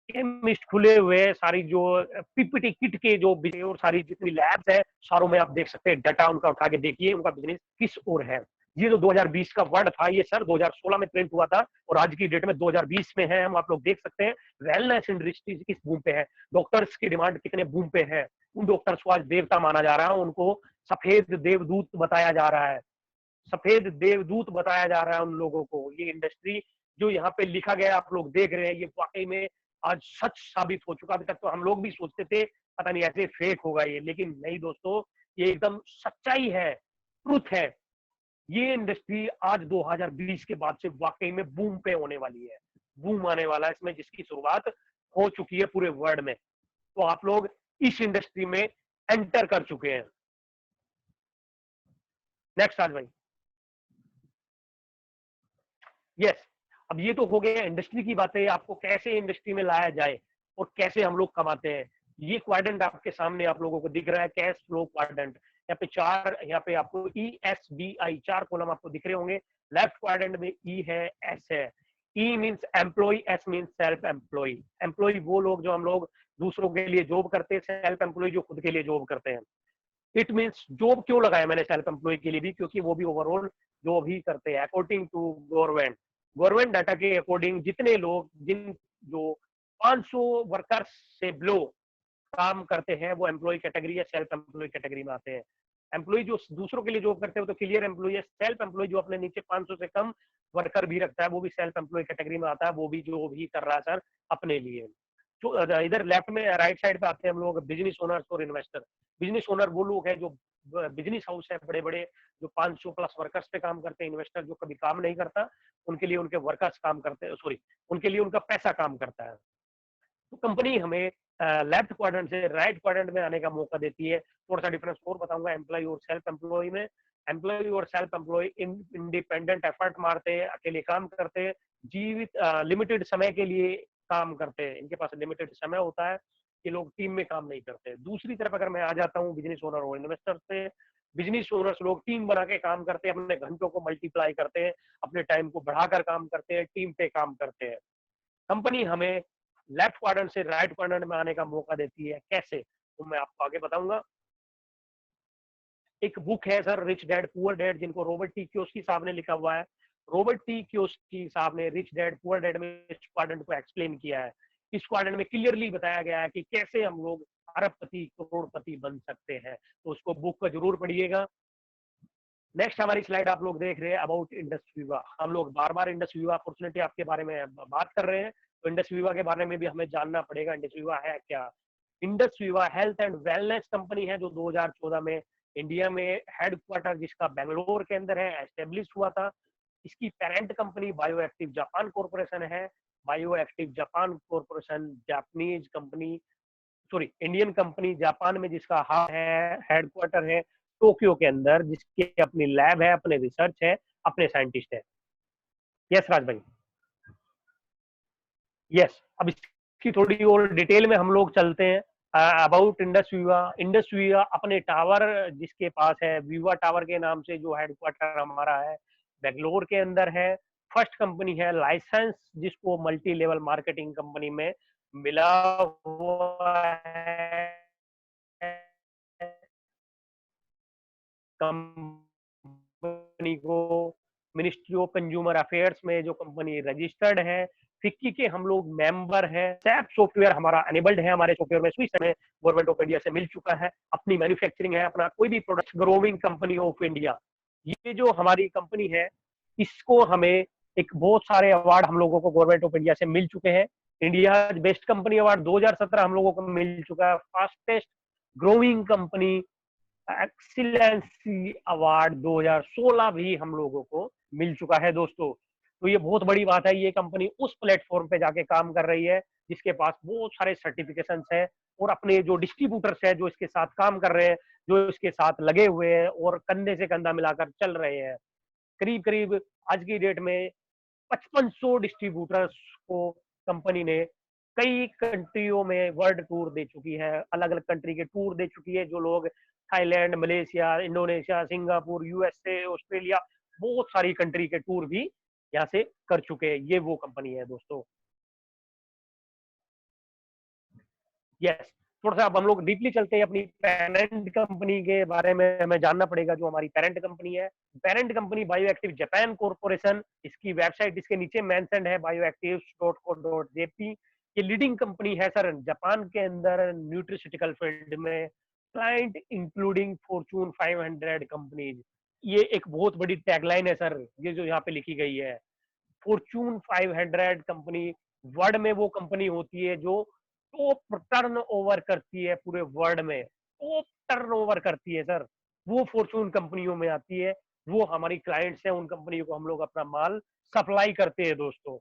केमिस्ट खुले हुए, सारी जो पीपीटी किट के जो और सारी जितनी लैब्स है, सारों में आप देख सकते हैं डाटा उनका उठा के देखिए उनका बिजनेस किस ओर है। ये जो 2020 का वर्ड था, ये सर 2016 में प्रिंट हुआ था, और आज की डेट में 2020 में है। हम आप लोग देख सकते हैं वेलनेस इंडस्ट्री किस बूम पे है, डॉक्टर्स की डिमांड कितने बूम पे है। उन डॉक्टर्स को आज देवता माना जा रहा है, उनको सफेद देवदूत बताया जा रहा है, सफेद देवदूत बताया जा रहा है उन लोगों को। ये इंडस्ट्री जो यहाँ पे लिखा गया आप लोग देख रहे हैं, ये वाकई में आज सच साबित हो चुका। अभी तक तो हम लोग भी सोचते थे पता नहीं ऐसे फेक होगा ये, लेकिन नहीं दोस्तों, ये एकदम सच्चाई है, ट्रुथ है। ये इंडस्ट्री आज 2020 के बाद से वाकई में बूम पे होने वाली है, बूम आने वाला है इसमें, जिसकी शुरुआत हो चुकी है पूरे वर्ल्ड में। तो आप लोग इस इंडस्ट्री में एंटर कर चुके हैं। नेक्स्ट आज भाई। यस, अब ये तो हो गया इंडस्ट्री की बातें, आपको कैसे इंडस्ट्री में लाया जाए और कैसे हम लोग कमाते हैं। ये क्वाड्रेंट आपके सामने आप लोगों को दिख रहा है, कैश फ्लो क्वाड्रेंट। यहाँ पे 4, यहाँ पे आपको ESBI 4 कॉलम आपको दिख रहे होंगे। लेफ्ट क्वाड्रेंट में E है, S है। E means employ, S means self employ. Employ वो लोग जो हम लोग दूसरों के लिए जॉब करते हैं, सेल्फ एम्प्लॉय जो खुद के लिए जॉब करते हैं। इट मीन्स जॉब क्यों लगाया मैंने सेल्फ एम्प्लॉय के लिए भी, क्योंकि वो भी ओवरऑल जॉब ही करते हैं अकॉर्डिंग टू गवर्नमेंट डाटा के अकॉर्डिंग। जितने लोग जो 500 वर्कर्स से बिलो काम करते हैं वो एम्प्लॉय कैटेगरी या सेल्फ एम्प्लॉय कैटेगरी में आते हैं। एम्प्लॉय जो दूसरों के लिए जॉब करते हैं वो तो क्लियर एम्प्लॉय है। सेल्फ एम्प्लॉय जो अपने नीचे 500 से कम वर्कर भी रखता है वो भी सेल्फ एम्प्लॉय कैटेगरी में आता है, वो भी जो भी कर रहा है सर अपने लिए। तो इधर लेफ्ट में राइट साइड पे आते हैं हम लोग बिजनेस ओनर्स और इन्वेस्टर। बिजनेस ओनर वो लोग हैं जो बिजनेस हाउस है बड़े बड़े जो 500 प्लस वर्कर्स पे काम करते हैं। इन्वेस्टर जो कभी काम नहीं करता, उनके लिए उनके वर्कर्स काम करते हैं, सॉरी उनके लिए उनका पैसा काम करता है। तो कंपनी हमें लेफ्ट क्वाड्रेंट से राइट क्वाड्रेंट में आने का मौका देती है। थोड़ा सा डिफरेंस और बताऊंगा एम्प्लॉय और सेल्फ एम्प्लॉय में। एम्प्लॉय और सेल्फ एम्प्लॉय इंडिपेंडेंट एफर्ट मारते हैं, अकेले काम करते हैं, जीवित लिमिटेड समय के लिए काम करते हैं, इनके पास लिमिटेड समय होता है, ये लोग टीम में काम नहीं करते। दूसरी तरफ अगर मैं आ जाता हूँ बिजनेस ओनर और इन्वेस्टर से, बिजनेस ओनर्स लोग टीम बना के काम करते हैं, अपने घंटों को मल्टीप्लाई करते हैं, अपने टाइम को बढ़ाकर काम करते हैं, टीम पे काम करते हैं। कंपनी हमें लेफ्ट क्वाड्रेंट से राइट क्वाड्रेंट में आने का मौका देती है, कैसे, तो मैं आपको आगे बताऊंगा। एक बुक है sir rich dad poor dad, जिनको रॉबर्ट टी कियोसाकी साहब ने लिखा हुआ है। रॉबर्ट टी कियोसाकी साहब ने रिच डैड पुअर डैड में इस क्वाड्रेंट को एक्सप्लेन किया है। इस क्वाड्रेंट में क्लियरली बताया गया है कि कैसे हम लोग अरबपति करोड़पति बन सकते हैं, तो उसको बुक को जरूर पढ़िएगा। नेक्स्ट हमारी स्लाइड आप लोग देख रहे हैं अबाउट इंडस वीवा। हम लोग बार बार इंडस वीवा अपॉर्चुनिटी आपके बारे में बात कर रहे हैं, तो इंडस वीवा के बारे में भी हमें जानना पड़ेगा। इंडस वीवा है क्या? Indus Viva health and wellness company है जो 2014 में इंडिया में हेडक्वार्टर जिसका बेंगलोर के अंदर है एस्टेब्लिश हुआ था। इसकी parent company bio active Japan corporation है। Bio active Japan corporation Japanese company, sorry Indian company, Japan में जिसका हेडक्वार्टर है टोक्यो के अंदर, जिसकी अपनी लैब है, अपने रिसर्च है, अपने साइंटिस्ट है। यस राज भाई, यस। अब इसकी थोड़ी और डिटेल में हम लोग चलते हैं about Indus Viva. Indus Viva अपने टावर जिसके पास है, वीवा टावर के नाम से जो हेडक्वार्टर हमारा है बेंगलोर के अंदर है। फर्स्ट कंपनी है लाइसेंस जिसको मल्टी लेवल मार्केटिंग कंपनी में मिला हुआ है। कंपनी को मिनिस्ट्री ऑफ कंज्यूमर अफेयर्स में जो कंपनी रजिस्टर्ड है, फिक्की के हम लोग मेंबर हैं। सैप सॉफ्टवेयर हमारा एनेबल्ड है, हमारे सॉफ्टवेयर में स्विच में गवर्नमेंट ऑफ इंडिया से मिल चुका है। अपनी मैन्युफैक्चरिंग है, अपना कोई भी product. Growing company of India, ये जो हमारी कंपनी है इसको हमें एक बहुत सारे अवार्ड हम लोगों को गवर्नमेंट ऑफ इंडिया से मिल चुके हैं। इंडिया बेस्ट कंपनी अवार्ड 2017 हम लोगों को मिल चुका है। Fastest growing company excellency award 2016 भी हम लोगों को मिल चुका है दोस्तों। तो ये बहुत बड़ी बात है। ये कंपनी उस प्लेटफॉर्म पे जाके काम कर रही है जिसके पास बहुत सारे सर्टिफिकेशंस है, और अपने जो डिस्ट्रीब्यूटर्स है जो इसके साथ काम कर रहे हैं, जो इसके साथ लगे हुए हैं और कंधे से कंधा मिलाकर चल रहे हैं। करीब करीब आज की डेट में 5500 डिस्ट्रीब्यूटर्स को कंपनी ने कई कंट्रियों में वर्ल्ड टूर दे चुकी है, अलग अलग कंट्री के टूर दे चुकी है। जो लोग Thailand, Malaysia, Indonesia, Singapore, USA, Australia, बहुत सारी कंट्री के टूर भी यहाँ से कर चुके हैं। ये वो कंपनी है दोस्तों। यस, थोड़ा सा अब हम लोग डीपली चलते हैं अपनी पेरेंट कंपनी के बारे में। हमें जानना पड़ेगा जो हमारी पेरेंट कंपनी है। Parent company bio active Japan corporation, इसकी वेबसाइट इसके नीचे मेंशन्ड है bioactives.co.jp। ये लीडिंग कंपनी है सर जापान के अंदर न्यूट्रिस्यूटिकल फील्ड में, क्लाइंट इंक्लूडिंग फॉर्चून 500 कंपनीज। ये एक बहुत बड़ी टैगलाइन है सर, ये जो यहाँ पे लिखी गई है। फॉर्चून 500 कंपनी वर्ल्ड में वो कंपनी होती है जो टॉप टर्न ओवर करती है पूरे वर्ल्ड में, टॉप टर्न ओवर करती है सर, वो फॉर्चून कंपनियों में आती है। वो हमारी क्लाइंट्स हैं, उन कंपनियों को हम लोग अपना माल सप्लाई करते हैं दोस्तों।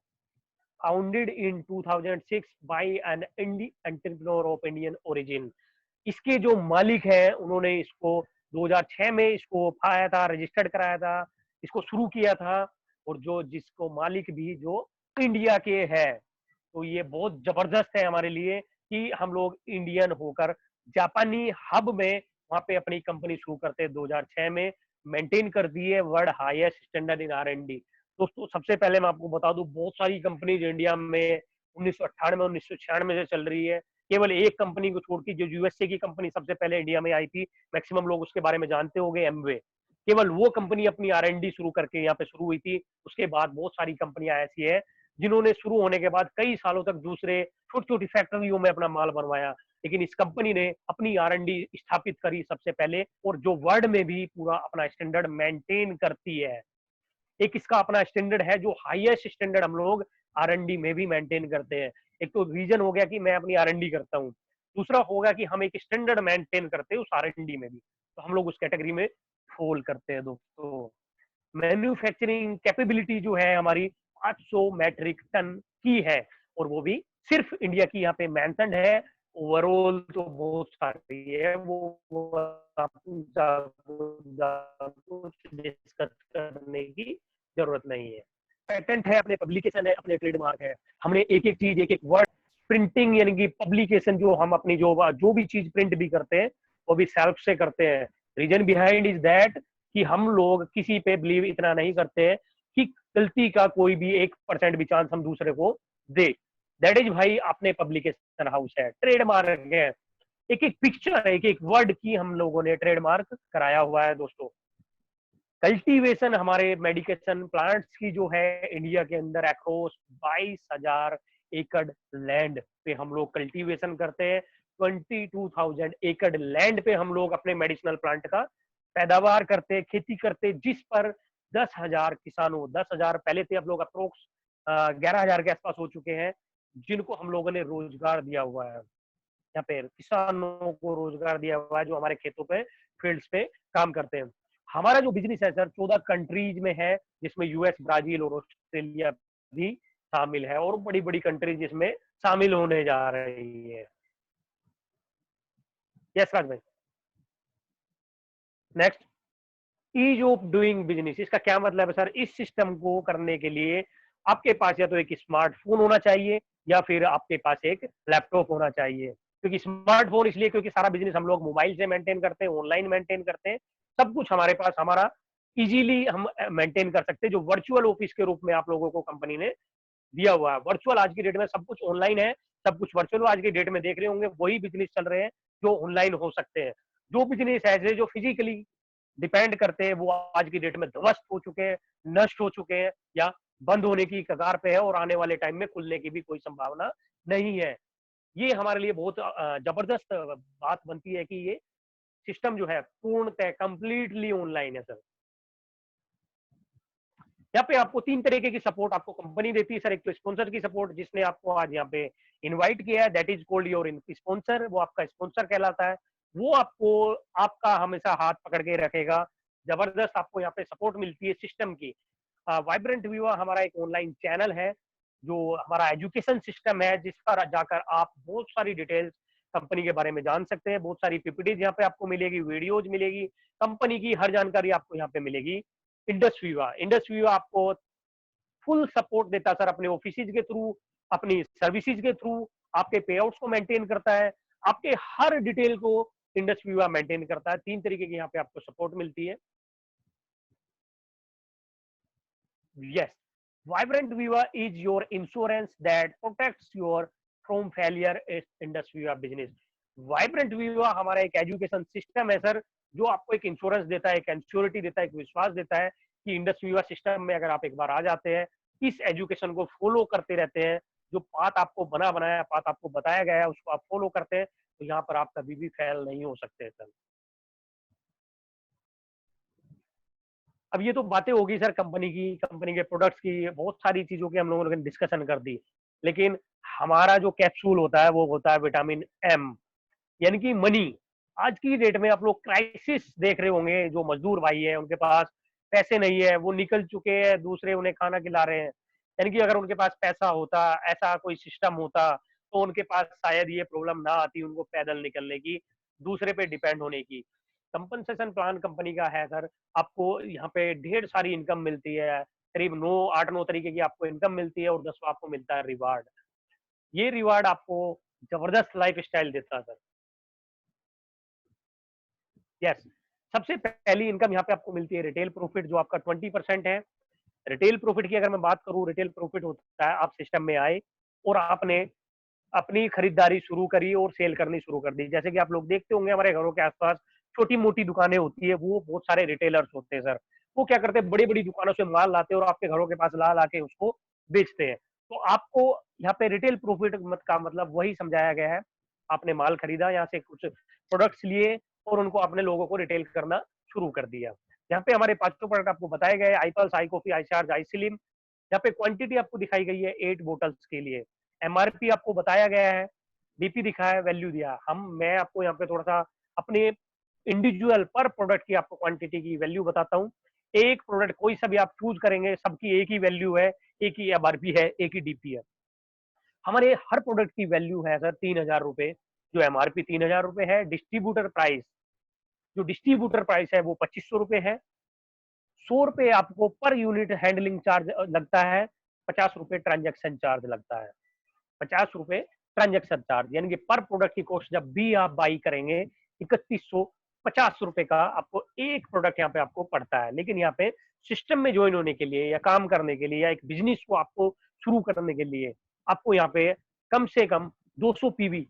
Founded in 2006 by an entrepreneur of Indian origin. इसके जो मालिक हैं उन्होंने इसको 2006 में इसको पाया था, रजिस्टर्ड कराया था, इसको शुरू किया था, और जो जिसको मालिक भी जो इंडिया के है। तो ये बहुत जबरदस्त है हमारे लिए कि हम लोग इंडियन होकर जापानी हब में वहां पे अपनी कंपनी शुरू करते 2006 में, मेंटेन कर दी है world highest standard in R&D। दोस्तों सबसे पहले मैं आपको बता दूं, बहुत सारी कंपनीज इंडिया में 1998 1996 से चल रही है। केवल एक कंपनी को छोड़ के जो यूएसए की कंपनी सबसे पहले इंडिया में आई थी, मैक्सिमम लोग उसके बारे में जानते होंगे, एमवे। केवल वो कंपनी अपनी R&D शुरू करके यहाँ पे शुरू हुई थी। उसके बाद बहुत सारी कंपनियां ऐसी है जिन्होंने शुरू होने के बाद कई सालों तक दूसरे छोटी छोटी फैक्ट्रियों में अपना माल बनवाया। लेकिन इस कंपनी ने अपनी R&D स्थापित करी सबसे पहले, और जो वर्ल्ड में भी पूरा अपना स्टैंडर्ड मेंटेन करती है। एक इसका अपना स्टैंडर्ड है, जो हाईएस्ट स्टैंडर्ड हम लोग R&D में भी मेंटेन करते हैं। एक तो रीजन हो गया कि मैं अपनी R&D करता हूँ, दूसरा होगा कि हम एक स्टैंडर्ड मेंटेन करते हैं उस R&D में भी, तो हम लोग उस कैटेगरी में फॉल करते हैं दोस्तों। मैन्युफैक्चरिंग कैपेबिलिटी जो है हमारी 500 मैट्रिक टन की है, और वो भी सिर्फ इंडिया की यहाँ पे मेंशन है। ओवरऑल तो बहुत सारी है, वो कुछ डिस्कस करने की जरूरत नहीं है। पेटेंट है, अपने पब्लिकेशन है, अपने ट्रेडमार्क है। हमने एक एक चीज, एक एक वर्ड, प्रिंटिंग यानी कि पब्लिकेशन, जो हम अपनी जो भी चीज प्रिंट भी करते हैं वो भी सेल्फ से करते हैं। रीजन बिहाइंड इज दैट कि हम लोग किसी पे बिलीव इतना नहीं करते हैं कि गलती का कोई भी 1% भी चांस हम दूसरे को दे। दैट इज भाई अपने पब्लिकेशन हाउस है, ट्रेडमार्क है, एक एक पिक्चर, एक एक वर्ड की हम लोगों ने ट्रेडमार्क कराया हुआ है दोस्तों। कल्टीवेशन हमारे मेडिकेशन प्लांट्स की जो है इंडिया के अंदर अक्रॉस 22,000 एकड़ लैंड पे हम लोग कल्टीवेशन करते हैं। 22,000 एकड़ लैंड पे हम लोग अपने मेडिसिनल प्लांट का पैदावार करते, खेती करते, जिस पर 10,000 किसानों, 10,000 पहले थे, अब लोग अप्रोक्स 11,000 के आसपास हो चुके हैं, जिनको हम लोगों ने रोजगार दिया हुआ है। यहाँ पे किसानों को रोजगार दिया हुआ है जो हमारे खेतों पे, फील्ड्स पे काम करते हैं। हमारा जो बिजनेस है सर 14 कंट्रीज में है, जिसमें यूएस, ब्राजील और ऑस्ट्रेलिया भी शामिल है, और बड़ी बड़ी कंट्रीज जिसमें शामिल होने जा रही है। यस राज भाई। Next, ease of doing business, इसका क्या मतलब है सर? इस सिस्टम को करने के लिए आपके पास या तो एक स्मार्टफोन होना चाहिए या फिर आपके पास एक लैपटॉप होना चाहिए। क्योंकि स्मार्टफोन इसलिए क्योंकि सारा बिजनेस हम लोग मोबाइल से मेंटेन करते हैं, ऑनलाइन मेंटेन करते हैं, सब कुछ हमारे पास हमारा इजीली हम मेंटेन कर सकते हैं, जो वर्चुअल ऑफिस के रूप में आप लोगों को कंपनी ने दिया हुआ है। वर्चुअल आज की डेट में सब कुछ ऑनलाइन है, सब कुछ वर्चुअल आज की डेट में देख रहे होंगे, वही बिजनेस चल रहे हैं जो ऑनलाइन हो सकते हैं। जो बिजनेस ऐसे जो फिजिकली डिपेंड करते हैं वो आज की डेट में ध्वस्त हो चुके हैं, नष्ट हो चुके हैं, या बंद होने की कगार पे है, और आने वाले टाइम में खुलने की भी कोई संभावना नहीं है। ये हमारे लिए बहुत जबरदस्त बात बनती है कि ये सिस्टम जो है पूर्णतः कंप्लीटली ऑनलाइन है सर। यहाँ पे आपको 3 तरीके की सपोर्ट आपको कंपनी देती है सर। एक तो स्पॉन्सर की सपोर्ट, जिसने आपको आज यहाँ पे इनवाइट किया है, that is called your sponsor, वो आपका स्पॉन्सर कहलाता है। वो आपको आपका हमेशा हाथ पकड़ के रखेगा, जबरदस्त आपको यहाँ पे सपोर्ट मिलती है सिस्टम की। वाइब्रेंट विवा हमारा एक ऑनलाइन चैनल है, जो हमारा एजुकेशन सिस्टम है, जिस पर जाकर आप बहुत सारी डिटेल्स कंपनी के बारे में जान सकते हैं। बहुत सारी पीपीटीज यहाँ पे आपको मिलेगी, वीडियोज मिलेगी, कंपनी की हर जानकारी आपको यहाँ पे मिलेगी। इंडस विवा आपको फुल सपोर्ट देता है सर, अपने ऑफिसेज के थ्रू, अपनी सर्विसेज के थ्रू, आपके पे आउट्स को मेंटेन करता है, आपके हर डिटेल को इंडस विवा मेंटेन करता है। 3 तरीके की यहाँ पे आपको सपोर्ट मिलती है। Yes, Vibrant Viva is your insurance that protects your from failure in Indus Viva business. Vibrant Viva हमारा एक एजुकेशन सिस्टम है सर, जो आपको एक इंश्योरेंस देता है, एक इंश्योरिटी देता है, एक विश्वास देता है कि इंडस विवा सिस्टम में अगर आप एक बार आ जाते हैं, इस एजुकेशन को फॉलो करते रहते हैं, जो पाथ आपको बनाया, पाथ आपको बताया गया है, उसको आप फॉलो करते हैं, तो यहाँ पर आप कभी भी फेल नहीं हो सकते सर। अब ये तो बातें होगी सर कंपनी की, कंपनी के प्रोडक्ट्स की, बहुत सारी चीजों की हम लोगों ने डिस्कशन कर दी, लेकिन हमारा जो कैप्सूल होता है वो होता है विटामिन एम, यानी कि मनी। आज की डेट में आप लोग क्राइसिस देख रहे होंगे, जो मजदूर भाई है उनके पास पैसे नहीं है, वो निकल चुके हैं, दूसरे उन्हें खाना खिला रहे हैं। यानी कि अगर उनके पास पैसा होता, ऐसा कोई सिस्टम होता, तो उनके पास शायद ये प्रॉब्लम ना आती उनको पैदल निकलने की, दूसरे पे डिपेंड होने की। कंपनसेशन प्लान कंपनी का है सर, आपको यहाँ पे ढेर सारी इनकम मिलती है, करीब 8-9 तरीके की आपको इनकम मिलती है, और 10वां आपको मिलता है रिवार्ड। ये रिवार्ड आपको जबरदस्त लाइफ स्टाइल देता है सर। यस, सबसे पहली इनकम यहाँ पे आपको मिलती है रिटेल प्रॉफिट, जो आपका 20% है। रिटेल प्रॉफिट की अगर मैं बात करूँ, रिटेल प्रॉफिट होता है आप सिस्टम में आए और आपने अपनी खरीदारी शुरू करी और सेल करनी शुरू कर दी। जैसे कि आप लोग देखते होंगे हमारे घरों के आसपास छोटी मोटी दुकानें होती है, वो बहुत सारे रिटेलर्स होते हैं सर। वो क्या करते हैं, बड़ी बड़ी दुकानों से माल लाते हैं और आपके घरों के पास ला के उसको बेचते हैं। तो आपको यहाँ पे रिटेल प्रॉफिट का मतलब वही समझाया गया है आपने माल खरीदा, यहाँ से कुछ प्रोडक्ट्स लिए और उनको अपने लोगों को रिटेल करना शुरू कर दिया। यहाँ पे हमारे 5 प्रोडक्ट आपको बताए गए, I pulse, I coffee, I charge, I slim. यहाँ पे क्वांटिटी आपको दिखाई गई है 8 बोटल्स के लिए। एमआरपी आपको बताया गया है, डीपी दिखा है, वैल्यू दिया। मैं आपको यहाँ पे थोड़ा सा अपने इंडिविजुअल पर प्रोडक्ट की आपको क्वांटिटी की वैल्यू बताता हूँ। एक प्रोडक्ट कोई सा भी आप चूज करेंगे, सबकी एक ही वैल्यू है, एक ही एमआरपी है, एक ही डीपी है। हमारे हर प्रोडक्ट की वैल्यू है सर 3000 रुपए, जो एमआरपी 3000 रुपए है। डिस्ट्रीब्यूटर प्राइस, जो डिस्ट्रीब्यूटर प्राइस है वो 2500 रुपए है। 100 रुपए आपको पर यूनिट हैंडलिंग चार्ज लगता है, 50 रुपए ट्रांजेक्शन चार्ज लगता है। 50 रुपए ट्रांजेक्शन चार्ज, यानी कि पर प्रोडक्ट की कॉस्ट जब भी आप बाई करेंगे 3150 रुपए का आपको एक प्रोडक्ट यहाँ पे आपको पड़ता है। लेकिन यहाँ पे सिस्टम में ज्वाइन होने के लिए या काम करने के लिए या एक बिजनेस को आपको शुरू करने के लिए आपको यहाँ पे कम से कम 200 पीवी,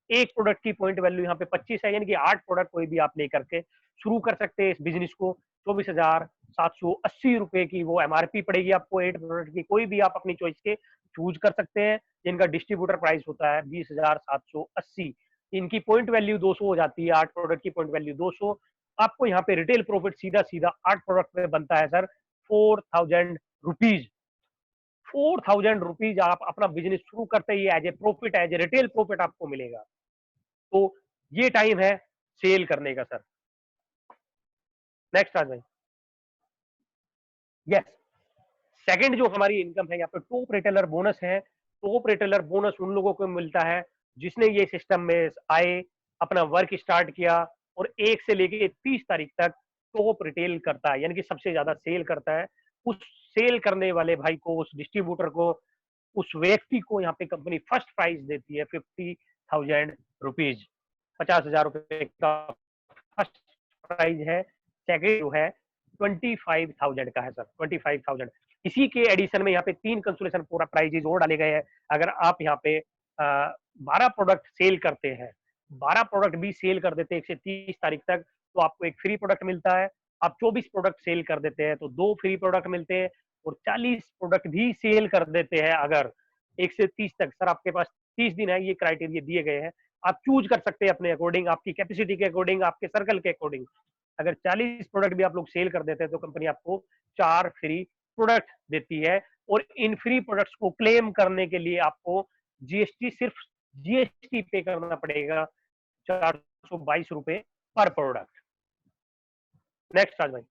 एक प्रोडक्ट की पॉइंट वैल्यू यहाँ पे 25 है, यानी कि 8 प्रोडक्ट कोई भी आप लेकर के शुरू कर सकते हैं इस बिजनेस को। 24,780 रुपए की वो एमआरपी पड़ेगी आपको 8 प्रोडक्ट की। कोई भी आप अपनी चॉइस के चूज कर सकते हैं, जिनका डिस्ट्रीब्यूटर प्राइस होता है 20,780। इनकी पॉइंट वैल्यू 200 हो जाती है, 8 प्रोडक्ट की पॉइंट वैल्यू 200। आपको यहाँ पे रिटेल प्रॉफिट सीधा सीधा 8 प्रोडक्ट में बनता है सर 4000 रुपीज। 4000 रुपीज आप अपना बिजनेस शुरू करते ही as a profit, as a retail profit आपको मिलेगा। तो ये टाइम है सेल करने का सर। नेक्स्ट आ जाए। यस, सेकंड जो हमारी इनकम है यहाँ पे टॉप रिटेलर बोनस है। टॉप रिटेलर बोनस उन लोगों को मिलता है जिसने ये सिस्टम में आए, अपना वर्क स्टार्ट किया और 1 से लेके 30 तारीख तक टॉप रिटेल करता है, यानी कि सबसे ज्यादा सेल करता है। उस सेल करने वाले भाई को, उस डिस्ट्रीब्यूटर को, उस व्यक्ति को यहाँ पे कंपनी फर्स्ट प्राइज देती है 50,000 रुपीज। 50,000 रुपए का फर्स्ट प्राइज है। सेकेंड जो है 25,000 का है सर, 25,000। इसी के एडिशन में यहाँ पे 3 कंसोलेशन पूरा प्राइजेज और डाले गए हैं। अगर आप यहाँ पे 12 प्रोडक्ट सेल करते हैं, 12 प्रोडक्ट भी सेल कर देते हैं 1 से 30 तारीख तक, तो आपको एक फ्री प्रोडक्ट मिलता है। आप 24 प्रोडक्ट सेल कर देते हैं तो 2 फ्री प्रोडक्ट मिलते हैं। और 40 प्रोडक्ट भी सेल कर देते हैं अगर 1 से 30 तक, सर आपके पास 30 दिन है, ये क्राइटेरिया दिए गए हैं। आप चूज कर सकते हैं अपने अकॉर्डिंग, आपकी कैपेसिटी के अकॉर्डिंग, आपके सर्कल के अकॉर्डिंग। अगर 40 प्रोडक्ट भी आप लोग सेल कर देते हैं तो कंपनी आपको 4 फ्री प्रोडक्ट देती है। और इन फ्री प्रोडक्ट्स को क्लेम करने के लिए आपको जीएसटी, सिर्फ जीएसटी पे करना पड़ेगा 422 रुपए पर प्रोडक्ट। नेक्स्ट आज भाई।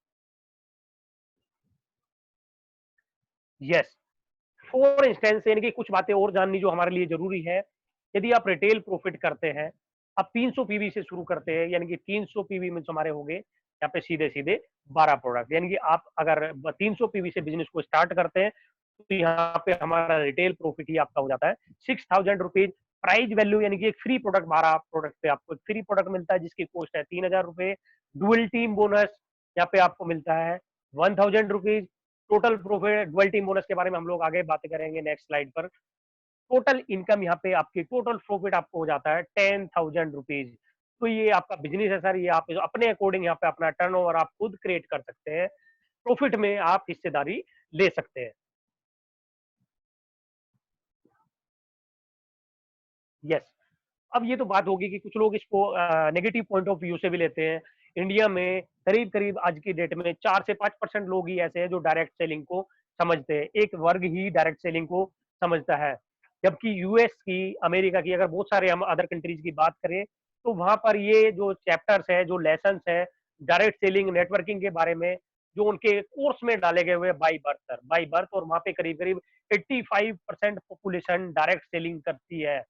यस, फॉर इंस्टेंस, यानी कि कुछ बातें और जाननी जो हमारे लिए जरूरी है। यदि आप रिटेल प्रॉफिट करते हैं, आप 300 पीवी से शुरू करते हैं, यानी कि 300 पीवी में हमारे हो गए यहाँ पे सीधे सीधे 12 प्रोडक्ट। यानी कि आप अगर 300 पीवी से बिजनेस को स्टार्ट करते हैं तो यहाँ पे हमारा रिटेल प्रॉफिट ही आपका हो जाता है 6,000 रुपीज। प्राइज वैल्यू, यानी कि एक फ्री प्रोडक्ट, 12 प्रोडक्ट पे आपको एक फ्री प्रोडक्ट मिलता है जिसकी कॉस्ट है 3,000 रुपए। डुअल टीम बोनस यहाँ पे आपको मिलता है 1,000 rupees. Total profit, dual team bonus के बारे में हम लोग आगे बातें करेंगे नेक्स्ट स्लाइड पर। टोटल इनकम यहाँ पे आपकी, टोटल प्रॉफिट आपको हो जाता है 10,000 रुपीज। तो ये आपका बिजनेस है सर, ये आप अपने अकॉर्डिंग यहाँ पे अपना टर्नओवर आप खुद क्रिएट कर सकते हैं। प्रॉफिट में आप हिस्सेदारी ले सकते हैं। यस, अब ये तो बात होगी कि कुछ लोग इसको नेगेटिव पॉइंट ऑफ व्यू से भी लेते हैं। इंडिया में करीब करीब आज की डेट में 4 से 5% लोग ही ऐसे हैं जो डायरेक्ट सेलिंग को समझते हैं। एक वर्ग ही डायरेक्ट सेलिंग को समझता है, जबकि यूएस की, अमेरिका की, अगर बहुत सारे हम अदर कंट्रीज की बात करें तो वहां पर ये जो चैप्टर्स है, जो लेसन्स है डायरेक्ट सेलिंग, नेटवर्किंग के बारे में, जो उनके कोर्स में डाले गए हुए by birth sir, by birth. और वहां पे करीब करीब 85% पॉपुलेशन डायरेक्ट सेलिंग करती है।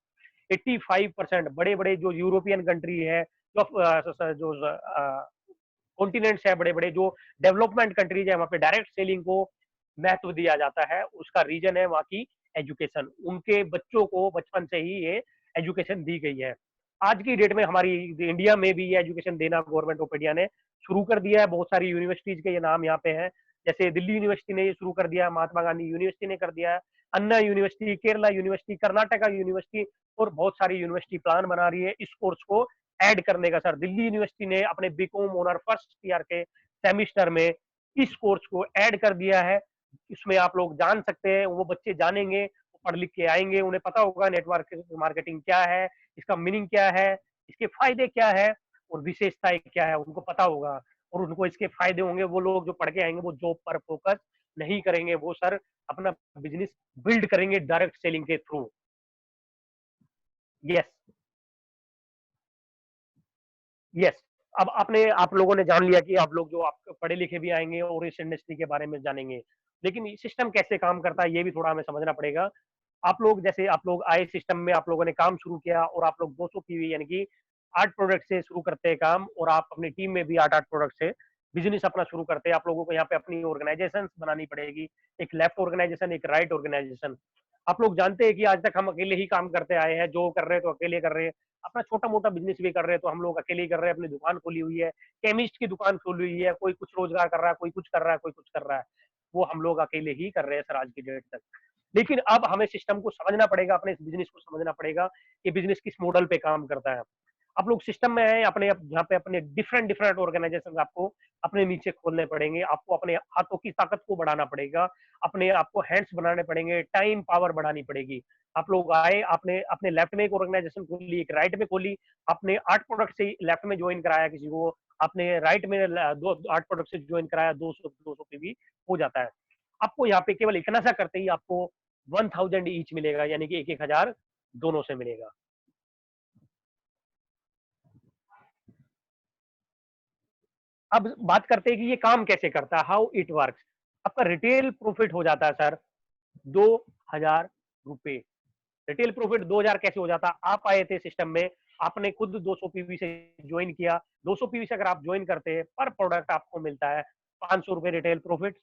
85% बड़े बड़े जो यूरोपियन कंट्री है, जो कॉन्टिनेंट्स है, बड़े बड़े जो डेवलपमेंट कंट्रीज है, वहाँ पे डायरेक्ट सेलिंग को महत्व दिया जाता है। उसका रीजन है वहाँ की एजुकेशन। उनके बच्चों को बचपन से ही ये एजुकेशन दी गई है। आज की डेट में हमारी इंडिया में भी ये एजुकेशन देना गवर्नमेंट ऑफ इंडिया ने शुरू कर दिया है। बहुत सारी यूनिवर्सिटीज के ये नाम यहाँ पे हैं, जैसे दिल्ली यूनिवर्सिटी ने ये शुरू कर दिया, महात्मा गांधी यूनिवर्सिटी ने कर दिया है, Anna university, Kerala university, Karnataka university, और बहुत सारी यूनिवर्सिटी प्लान बना रही है इस कोर्स को ऐड करने का सर। दिल्ली यूनिवर्सिटी ने अपने बीकॉम ऑनर फर्स्ट ईयर के सेमिस्टर में इस कोर्स को ऐड कर दिया है। इसमें आप लोग जान सकते हैं, वो बच्चे जानेंगे, पढ़ लिख के आएंगे, उन्हें पता होगा नेटवर्क मार्केटिंग क्या है, इसका मीनिंग क्या है, इसके फायदे क्या है और विशेषताएं क्या है, उनको पता होगा और उनको इसके फायदे होंगे। वो लोग जो पढ़ के आएंगे वो जॉब पर फोकस नहीं करेंगे, वो सर अपना बिजनेस बिल्ड करेंगे डायरेक्ट सेलिंग के थ्रू। यस यस अब आप लोगों ने जान लिया कि आप लोग जो आप पढ़े लिखे भी आएंगे और इस इंडस्ट्री के बारे में जानेंगे, लेकिन सिस्टम कैसे काम करता है ये भी थोड़ा हमें समझना पड़ेगा। आप लोग आए सिस्टम में, आप लोगों ने काम शुरू किया और आप लोग 200 पीवी यानी कि 8 प्रोडक्ट से शुरू करते हैं काम, और आप अपनी टीम में भी 8 प्रोडक्ट से बिजनेस अपना शुरू करते हैं। आप लोगों को यहाँ पे अपनी ऑर्गेनाइजेशन बनानी पड़ेगी, एक लेफ्ट ऑर्गेनाइजेशन, एक राइट ऑर्गेनाइजेशन। आप लोग जानते हैं कि आज तक हम अकेले ही काम करते आए हैं, जो कर रहे हैं तो अकेले कर रहे हैं, अपना छोटा मोटा बिजनेस भी कर रहे हैं तो हम लोग अकेले ही कर रहे हैं। अपनी दुकान खोली हुई है, केमिस्ट की दुकान खोली हुई है, कोई कुछ रोजगार कर रहा है, कोई कुछ कर रहा है, कोई कुछ कर रहा है, वो हम लोग अकेले ही कर रहे हैं सर आज की डेट तक। लेकिन अब हमें सिस्टम को समझना पड़ेगा, अपने इस बिजनेस को समझना पड़ेगा कि बिजनेस किस मॉडल पे काम करता है। आप लोग सिस्टम में है अपने, यहाँ पे अपने डिफरेंट ऑर्गेनाइजेशन आपको अपने नीचे खोलने पड़ेंगे, आपको अपने हाथों की ताकत को बढ़ाना पड़ेगा, अपने आपको हैंड्स बनाने पड़ेंगे, टाइम पावर बढ़ानी पड़ेगी। आप लोग आए, आपने अपने लेफ्ट में एक ऑर्गेनाइजेशन खोली, एक राइट में खोली, आपने 8 प्रोडक्ट से लेफ्ट में ज्वाइन कराया किसी को, आपने राइट में 8 प्रोडक्ट से ज्वाइन कराया, 200 पीवी हो जाता है। आपको यहाँ पे केवल इतना सा करते ही आपको 1000 ईच मिलेगा, यानी कि 1000 दोनों से मिलेगा। अब बात करते हैं कि ये काम कैसे करता है, हाउ इट वर्क्स। आपका रिटेल प्रॉफिट हो जाता है सर 2000 रुपए। रिटेल प्रॉफिट 2000 कैसे हो जाता है? आप आए थे सिस्टम में, आपने खुद 200 पीवी से ज्वाइन किया, 200 पीवी से अगर आप ज्वाइन करते हैं, पर प्रोडक्ट आपको मिलता है 500 रुपए रिटेल प्रॉफिट।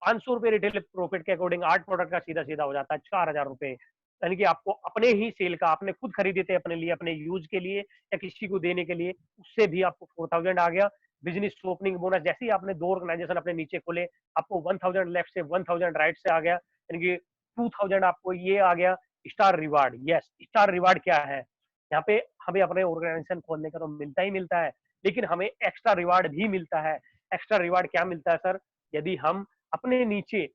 500 रुपए रिटेल प्रॉफिट के अकॉर्डिंग 8 प्रोडक्ट का सीधा सीधा हो जाता है 4000 रुपए। यानी कि आपको अपने ही सेल का, आपने खुद खरीदे थे अपने लिए, अपने यूज के लिए या किसी को देने के लिए, उससे भी आपको 4000 आ गया। बिजनेस ओपनिंग बोनस जैसे ही आपने 2 ऑर्गेनाइजेशन अपने नीचे खोले, आपको 1000 लेफ्ट से 1000 राइट से आ गया, यानी कि 2000 आपको ये आ गया star reward. Yes, star reward क्या है? यहाँ पे हमें अपने ऑर्गेनाइजेशन खोलने का तो मिलता ही मिलता है, लेकिन हमें एक्स्ट्रा रिवार्ड भी मिलता है। एक्स्ट्रा रिवार्ड क्या मिलता है सर? यदि हम अपने नीचे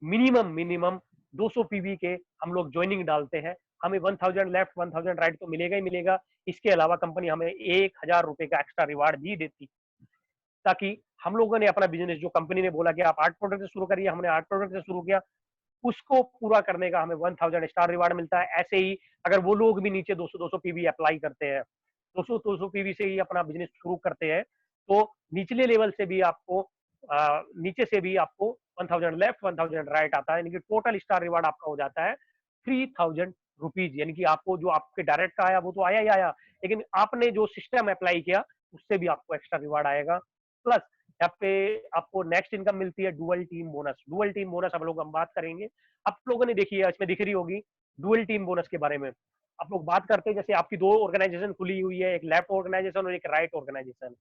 मिनिमम 200 पीवी के हम लोग ज्वाइनिंग डालते हैं, हमें 1000 लेफ्ट 1000 राइट तो मिलेगा ही मिलेगा। इसके अलावा कंपनी हमें 1000 रुपए का एक्स्ट्रा रिवार्ड भी देती, ताकि हम लोगों ने अपना बिजनेस, जो कंपनी ने बोला कि आप 8 प्रोडक्ट से शुरू करिए, हमने 8 प्रोडक्ट से शुरू किया, उसको पूरा करने का हमें 1000 स्टार रिवार्ड मिलता है। ऐसे ही अगर वो लोग भी नीचे 200 पीवी अप्लाई करते हैं, 200 पीवी से ही अपना बिजनेस शुरू करते हैं, तो निचले लेवल से भी आपको नीचे से भी आपको 1000 लेफ्ट 1000 राइट आता है, यानी कि टोटल स्टार रिवार्ड आपका हो जाता है 3000 रुपीज। यानी कि आपको जो आपके डायरेक्ट का आया वो तो आया ही आया, लेकिन आपने जो सिस्टम अप्लाई किया उससे भी आपको एक्स्ट्रा रिवार्ड आएगा। प्लस यहाँ पे आपको नेक्स्ट इनकम मिलती है dual team bonus. Dual team bonus हम बात करेंगे, आप लोगों ने देखी है, इसमें दिख रही होगी डुअल टीम बोनस के बारे में। आप लोग बात करते हैं, जैसे आपकी 2 ऑर्गेनाइजेशन खुली हुई है, एक लेफ्ट ऑर्गेनाइजेशन और एक राइट ऑर्गेनाइजेशन।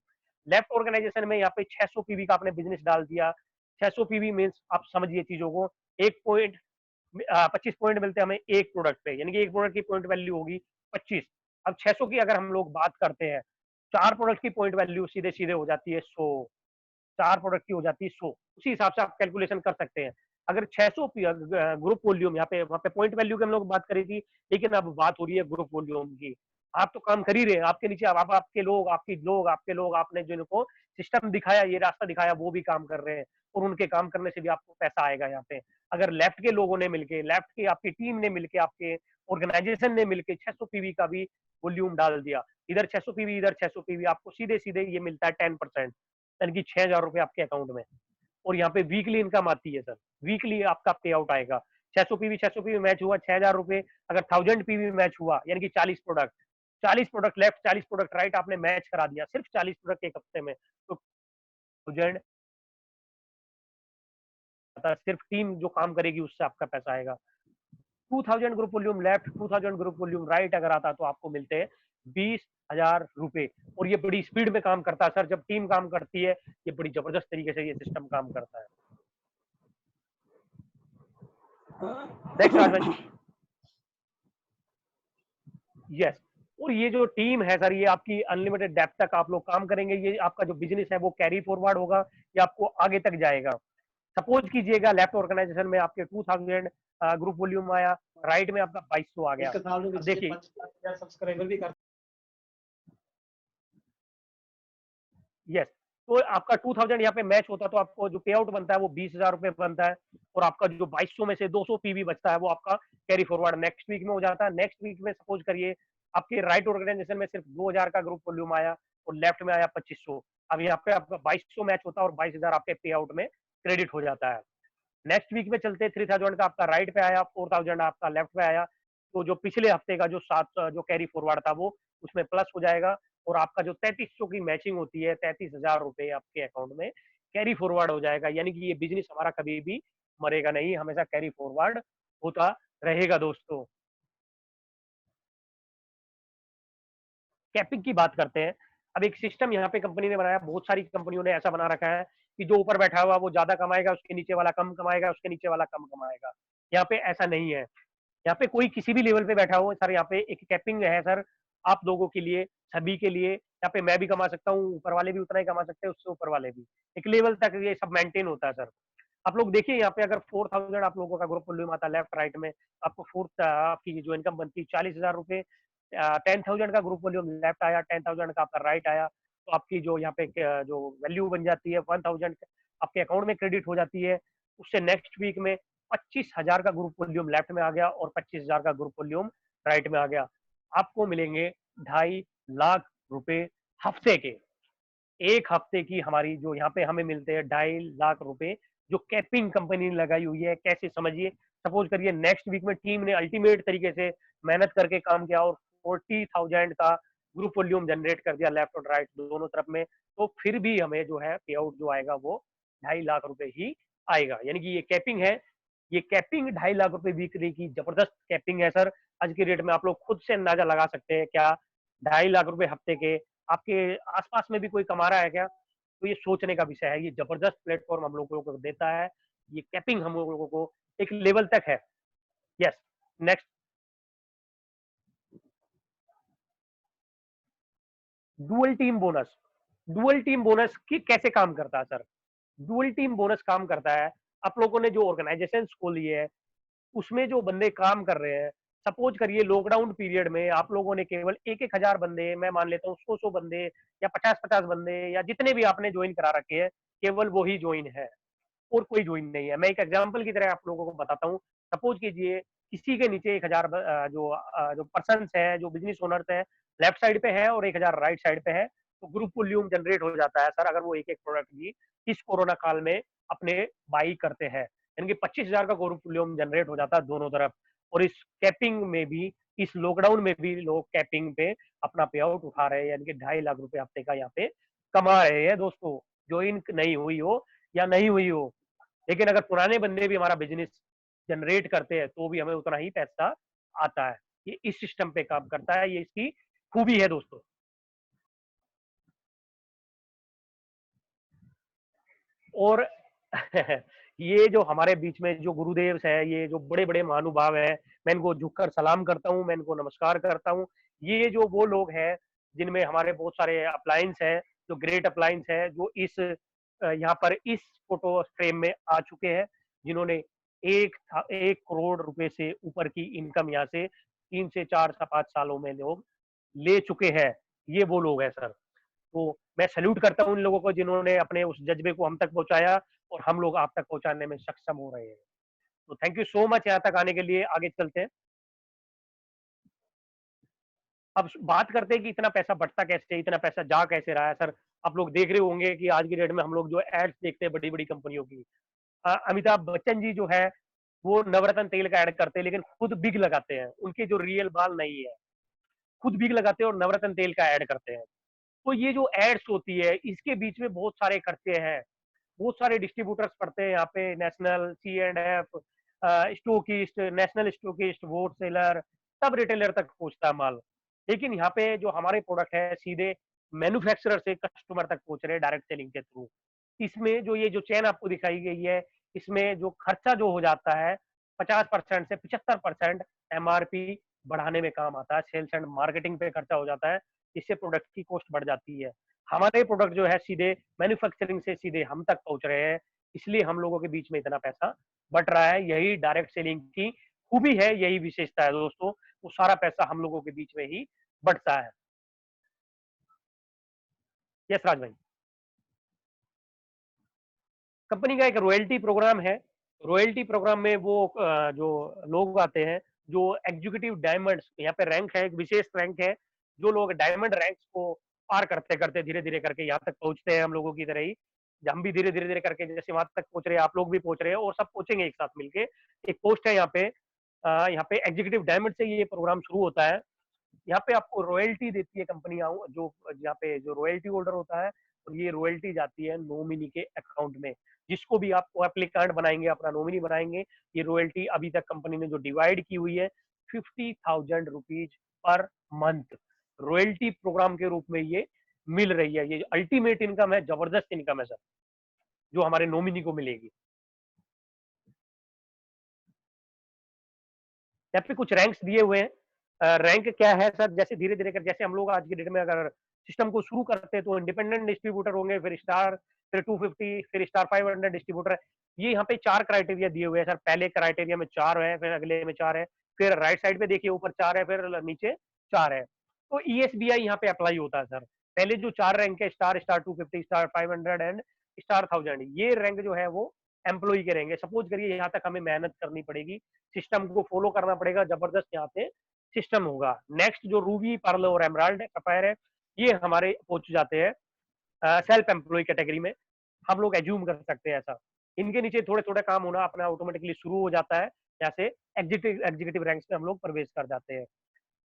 लेफ्ट ऑर्गेनाइजेशन में यहाँ पे 600 पीवी का आपने बिजनेस डाल दिया। 600 पीवी मीन्स आप समझिए चीजों को, 25 पॉइंट मिलते हैं हमें एक प्रोडक्ट पे, यानी कि एक प्रोडक्ट की पॉइंट वैल्यू होगी 25। अब 600 की अगर हम लोग बात करते हैं, 4 प्रोडक्ट की पॉइंट वैल्यू सीधे सीधे हो जाती है 100, 4 प्रोडक्ट की हो जाती है 100। उसी हिसाब से आप कैलकुलेशन कर सकते हैं। अगर 600 ग्रुप वॉल्यूम, वहाँ पे पॉइंट वैल्यू की हम लोग बात करी थी, लेकिन अब बात हो रही है ग्रुप वॉल्यूम की। आप तो काम कर ही रहे हैं, आपके नीचे आप आपके लोग आपने जिनको सिस्टम दिखाया, ये रास्ता दिखाया, वो भी काम कर रहे हैं, और उनके काम करने से भी आपको पैसा आएगा यहाँ पे। अगर लेफ्ट के लोगों ने मिलके, लेफ्ट की आपकी टीम ने मिलके, आपके ऑर्गेनाइजेशन ने मिलके 600 पीवी का भी वॉल्यूम डाल दिया, इधर 600 पीवी इधर 600 पीवी, आपको सीधे सीधे ये मिलता है 10%, यानी कि 6000 रुपए आपके अकाउंट में। और यहाँ पे वीकली इनकम आती है सर, वीकली आपका पे आउट आएगा। 600 पीवी मैच हुआ 6000 रुपए, अगर 1000 पीवी मैच हुआ, यानी कि 40 प्रोडक्ट लेफ्ट 40 प्रोडक्ट राइट आपने मैच करा दिया, सिर्फ 40 प्रोडक्ट एक हफ्ते में, तो 1000 सिर्फ टीम जो काम करेगी उससे आपका पैसा आएगा। 2000 group volume left 2000 group volume right अगर आता तो आपको मिलते हैं 20,000 रुपए। और ये बड़ी स्पीड में काम करता है सर, जब टीम काम करती है, ये बड़ी जबरदस्त तरीके से ये सिस्टम काम करता है। यस, और ये जो टीम है सर, ये आपकी अनलिमिटेड डेप्थ तक आप लोग काम करेंगे। ये आपका जो बिजनेस है वो कैरी फॉरवर्ड होगा, ये आपको आगे तक जाएगा। सपोज कीजिएगा लेफ्ट ऑर्गेनाइजेशन में आपके 2000 ग्रुप वॉल्यूम आया, राइट में आपका 2200 आ गया। अब देखिए सब्सक्राइबर भी कर यस, तो आपका 2000 यहाँ पे मैच होता है तो आपको जो पे आउट बनता है वो 20,000 रुपए बनता है, और आपका जो 2200 में से 200 पीवी बचता है वो आपका कैरी फॉरवर्ड नेक्स्ट वीक में हो जाता है। नेक्स्ट वीक में सपोज करिए आपके राइट ऑर्गेनाइजेशन में सिर्फ 2000 का ग्रुप वॉल्यूम आया और लेफ्ट में आया 2500, अब यहाँ पे आपका 2200 मैच होता है और 22,000 आपके पे आउट में क्रेडिट हो जाता है। नेक्स्ट वीक में चलते 3000 का आपका राइट पे आया, 4000 आपका लेफ्ट पे आया, तो जो पिछले हफ्ते का जो 7 जो कैरी फॉरवर्ड था वो उसमें प्लस हो जाएगा, और आपका जो 3300 की मैचिंग होती है 33,000 रुपए आपके अकाउंट में कैरी फॉरवर्ड हो जाएगा। यानी कि ये बिजनेस हमारा कभी भी मरेगा नहीं, हमेशा कैरी फॉरवर्ड होता रहेगा दोस्तों। कैपिंग की बात करते हैं। अब एक सिस्टम यहाँ पे कंपनी ने बनाया, बहुत सारी कंपनियों ने ऐसा बना रखा है कि जो ऊपर बैठा हुआ वो ज्यादा कमाएगा, उसके नीचे वाला कम कमाएगा, उसके नीचे वाला कम कमाएगा। यहाँ पे ऐसा नहीं है, यहाँ पे कोई किसी भी लेवल पे बैठा हो सर, यहाँ पे एक कैपिंग है सर, आप लोगों के लिए, सभी के लिए। यहाँ पे मैं भी कमा सकता हूँ, ऊपर वाले भी उतना ही कमा सकते हैं, उससे ऊपर वाले भी, एक लेवल तक ये सब मेंटेन होता है सर। आप लोग देखिए यहाँ पे अगर 4000 आप लोगों का ग्रुप वॉल्यूम आता है लेफ्ट राइट में, आपको फोर्थ आपकी जो इनकम बनती है 40,000 रुपए। 10,000 का ग्रुप वॉल्यूम लेफ्ट आया, 10,000 का आपका राइट आया, तो आपकी जो यहाँ पे जो वैल्यू बन जाती है 1000 आपके अकाउंट में क्रेडिट हो जाती है। उससे नेक्स्ट वीक में 25,000 का ग्रुप वॉल्यूम लेफ्ट में आ गया और 25,000 का ग्रुप वॉल्यूम राइट में आ गया। आपको मिलेंगे 2.5 लाख रुपए हफ्ते के। एक हफ्ते की हमारी जो यहाँ पे हमें मिलते हैं 2.5 लाख रुपए, जो कैपिंग कंपनी ने लगाई हुई है। कैसे समझिए, सपोज करिए नेक्स्ट वीक में टीम ने अल्टीमेट तरीके से मेहनत करके काम किया और 40,000 का ग्रुप वॉल्यूम जनरेट कर दिया लेफ्ट और राइट दोनों तरफ में, तो फिर भी हमें जो है पे आउट जो आएगा वो 2.5 लाख रुपए ही आएगा। यानी कि ये कैपिंग है, ये कैपिंग 2.5 लाख रुपए वीकली की जबरदस्त कैपिंग है सर। आज की डेट में आप लोग खुद से अंदाजा लगा सकते हैं, क्या 2.5 लाख रुपए हफ्ते के आपके आसपास में भी कोई कमा रहा है क्या? तो ये सोचने का विषय है। ये जबरदस्त प्लेटफॉर्म हम लोगों को देता है, ये कैपिंग हम लोगों को एक लेवल तक है। Yes, next, dual team bonus. Dual team bonus की कैसे काम करता है सर? डुअल टीम बोनस काम करता है, आप लोगों ने जो ऑर्गेनाइजेशन खोली है उसमें जो बंदे काम कर रहे हैं, सपोज करिए लॉकडाउन पीरियड में आप लोगों ने केवल 1,000 बंदे, मैं मान लेता हूँ 100 बंदे या 50 बंदे या जितने भी आपने ज्वाइन करा रखे हैं, केवल वो ही ज्वाइन है और कोई ज्वाइन नहीं है। मैं एक एग्जांपल की तरह आप लोगों को बताता हूँ। सपोज कीजिए किसी के नीचे 1,000 जो पर्सन है, जो बिजनेस ओनर्स है, लेफ्ट साइड पे है और 1,000 राइट साइड पे है, तो ग्रुप वॉल्यूम जनरेट हो जाता है सर अगर वो एक एक प्रोडक्ट भी इस कोरोना काल में अपने बाई करते हैं। यानी कि 25,000 का ग्रुप वॉल्यूम जनरेट हो जाता है दोनों तरफ। और इस कैपिंग में भी, इस लॉकडाउन में भी लोग कैपिंग पे अपना पे आउट उठा रहे हैं, यानी कि 2.5 लाख रुपए हफ्ते का यहाँ पे कमा रहे हैं दोस्तों, ज्वाइन नहीं हुई हो या नहीं हुई हो। लेकिन अगर पुराने बंदे भी हमारा बिजनेस जनरेट करते हैं तो भी हमें उतना ही पैसा आता है। ये इस सिस्टम पे काम करता है, ये इसकी खूबी है दोस्तों। और ये जो हमारे बीच में जो गुरुदेव है, ये जो बड़े बड़े महानुभाव है, मैं इनको झुककर सलाम करता हूँ, मैं इनको नमस्कार करता हूँ। ये जो वो लोग हैं जिनमें हमारे बहुत सारे अप्लायंस है, जो ग्रेट अप्लायंस है, जो इस यहाँ पर इस फोटो फ्रेम में आ चुके हैं, जिन्होंने 1 करोड़ रुपए से ऊपर की इनकम यहाँ से 3 से 4 से 5 सालों में लोग ले चुके हैं। ये वो लोग हैं सर। तो मैं सैल्यूट करता हूँ उन लोगों को जिन्होंने अपने उस जज्बे को हम तक पहुंचाया और हम लोग आप तक पहुंचाने में सक्षम हो रहे हैं। तो थैंक यू सो मच यहाँ तक आने के लिए। आगे चलते हैं, अब बात करते हैं कि इतना पैसा बढ़ता कैसे, इतना पैसा जा कैसे रहा है सर। आप लोग देख रहे होंगे कि आज की डेट में हम लोग जो एड्स देखते हैं बड़ी बड़ी कंपनियों की, अमिताभ बच्चन जी जो है वो नवरत्न तेल का ऐड करते हैं लेकिन खुद बिग लगाते हैं, उनके जो रियल बाल नहीं है, खुद बिग लगाते हैं और नवरत्न तेल का ऐड करते हैं। तो ये जो एड्स होती है इसके बीच में बहुत सारे खर्चे हैं, बहुत सारे डिस्ट्रीब्यूटर्स पड़ते हैं यहाँ पे, national, C&F, stockist, national stockist, wholesaler, सब रिटेलर तक पहुंचता है माल। लेकिन यहाँ पे जो हमारे प्रोडक्ट है सीधे मैन्युफैक्चरर से कस्टमर तक पहुंच रहे हैं डायरेक्ट सेलिंग के थ्रू। इसमें जो ये जो चेन आपको दिखाई गई है, इसमें जो खर्चा जो हो जाता है 50% से 75% MRP बढ़ाने में काम आता है, सेल्स एंड मार्केटिंग पे खर्चा हो जाता है, इससे प्रोडक्ट की कॉस्ट बढ़ जाती है। हमारे प्रोडक्ट जो है सीधे मैन्युफैक्चरिंग से सीधे हम तक पहुंच रहे हैं, इसलिए हम लोगों के बीच में इतना पैसा बट रहा है। यही डायरेक्ट सेलिंग की खूबी है, यही विशेषता है दोस्तों। वो सारा पैसा हम लोगों के बीच में ही बटता है। यस राज भाई। कंपनी का एक रॉयल्टी प्रोग्राम है। रॉयल्टी प्रोग्राम में वो जो लोग आते हैं जो एग्जीक्यूटिव डायमंड्स, यहाँ पे रैंक है, एक विशेष रैंक है, जो लोग डायमंड रैंक्स को पार करते करते धीरे धीरे करके यहाँ तक पहुंचते हैं, हम लोगों की तरह ही हम भी धीरे धीरे धीरे करके जैसे वहां तक पहुंच रहे हैं, आप लोग भी पहुंच रहे हैं और सब पहुंचेंगे एक साथ मिलके। एक पोस्ट है यहाँ पे, यहाँ पे एग्जीक्यूटिव डायमंड से ये प्रोग्राम शुरू होता है। यहाँ पे आपको रॉयल्टी देती है कंपनी, जो यहाँ पे जो रॉयल्टी होल्डर होता है, और ये रॉयल्टी जाती है नॉमिनी के अकाउंट में। जिसको भी आप एप्लीकेंट बनाएंगे, अपना नॉमिनी बनाएंगे, ये रॉयल्टी अभी तक कंपनी ने जो डिवाइड की हुई है 50,000 rupees per month royalty programme के रूप में ये मिल रही है। ये अल्टीमेट इनकम है, जबरदस्त इनकम है सर, जो हमारे नॉमिनी को मिलेगी। यहाँ पे कुछ रैंक्स दिए हुए हैं। रैंक क्या है सर, जैसे धीरे धीरे कर, जैसे हम लोग आज की डेट में अगर सिस्टम को शुरू करते हैं तो इंडिपेंडेंट डिस्ट्रीब्यूटर होंगे, फिर स्टार, फिर 250, फिर स्टार 500 डिस्ट्रीब्यूटर है। ये यहाँ पे 4 क्राइटेरिया दिए हुए हैं सर। पहले क्राइटेरिया में 4 है, फिर अगले में 4 है, फिर राइट साइड पे देखिए ऊपर 4 है, फिर नीचे 4 है। तो ESBI यहाँ पे अप्लाई होता है सर। पहले जो 4 रैंक है, star, star 250, star 500 and star 1000, ये रैंक जो है वो एम्प्लॉय के रहेंगे। सपोज करिए यहाँ तक हमें मेहनत करनी पड़ेगी, सिस्टम को फॉलो करना पड़ेगा, जबरदस्त यहाँ पे सिस्टम होगा। नेक्स्ट जो रूबी, पर्ल और एमराल्ड सफायर है, ये हमारे पहुंच जाते हैं सेल्फ एम्प्लॉय कैटेगरी में। हम लोग एज्यूम कर सकते हैं ऐसा। इनके नीचे थोड़े थोड़े काम होना अपना ऑटोमेटिकली शुरू हो जाता है, जैसे एग्जीक्यूटिव रैंक्स में हम लोग प्रवेश कर जाते हैं।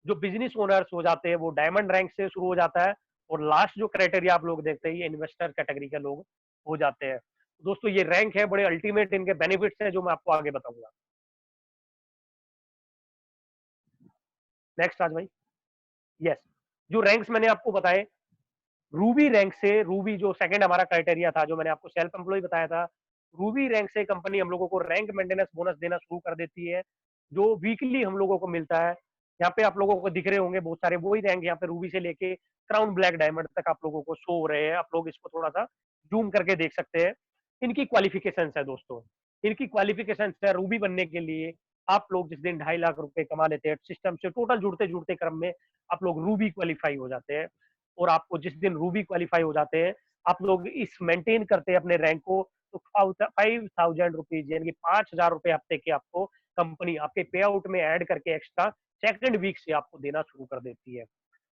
जो बिजनेस ओनर्स हो जाते हैं वो डायमंड रैंक से शुरू हो जाता है, और लास्ट जो क्राइटेरिया आप लोग देखते हैं, इन्वेस्टर कैटेगरी के लोग हो जाते हैं। दोस्तों ये रैंक है, बड़े अल्टीमेट इनके बेनिफिट्स हैं जो मैं आपको आगे बताऊंगा। नेक्स्ट राज भाई। यस, जो रैंक्स मैंने आपको बताए, रूबी रैंक से, रूबी जो सेकंड हमारा क्राइटेरिया था, जो मैंने आपको सेल्फ एम्प्लॉय बताया था, रूबी रैंक से कंपनी हम लोगों को रैंक मेंटेनेंस बोनस देना शुरू कर देती है, जो वीकली हम लोगों को मिलता है। यहाँ पे आप लोगों को दिख रहे होंगे बहुत सारे वही रैंक, यहाँ पे रूबी से लेके क्राउन ब्लैक डायमंड तक आप लोगों को शो हो रहे हैं। आप लोग इसको थोड़ा सा जूम करके देख सकते हैं। इनकी क्वालिफिकेशन है दोस्तों, इनकी क्वालिफिकेशन है रूबी बनने के लिए। आप लोग जिस दिन 2.5 लाख रुपए कमा लेते हैं सिस्टम से, टोटल जुड़ते जुड़ते क्रम में आप लोग रूबी क्वालिफाई हो जाते हैं। और आपको जिस दिन रूबी क्वालिफाई हो जाते हैं, आप लोग इस मेंटेन करते हैं अपने रैंक को, तो 5,000 रुपीज यानी कि 5,000 रुपए हफ्ते के आपको कंपनी आपके पे आउट में ऐड करके एक्स्ट्रा सेकंड वीक से आपको देना शुरू कर देती है।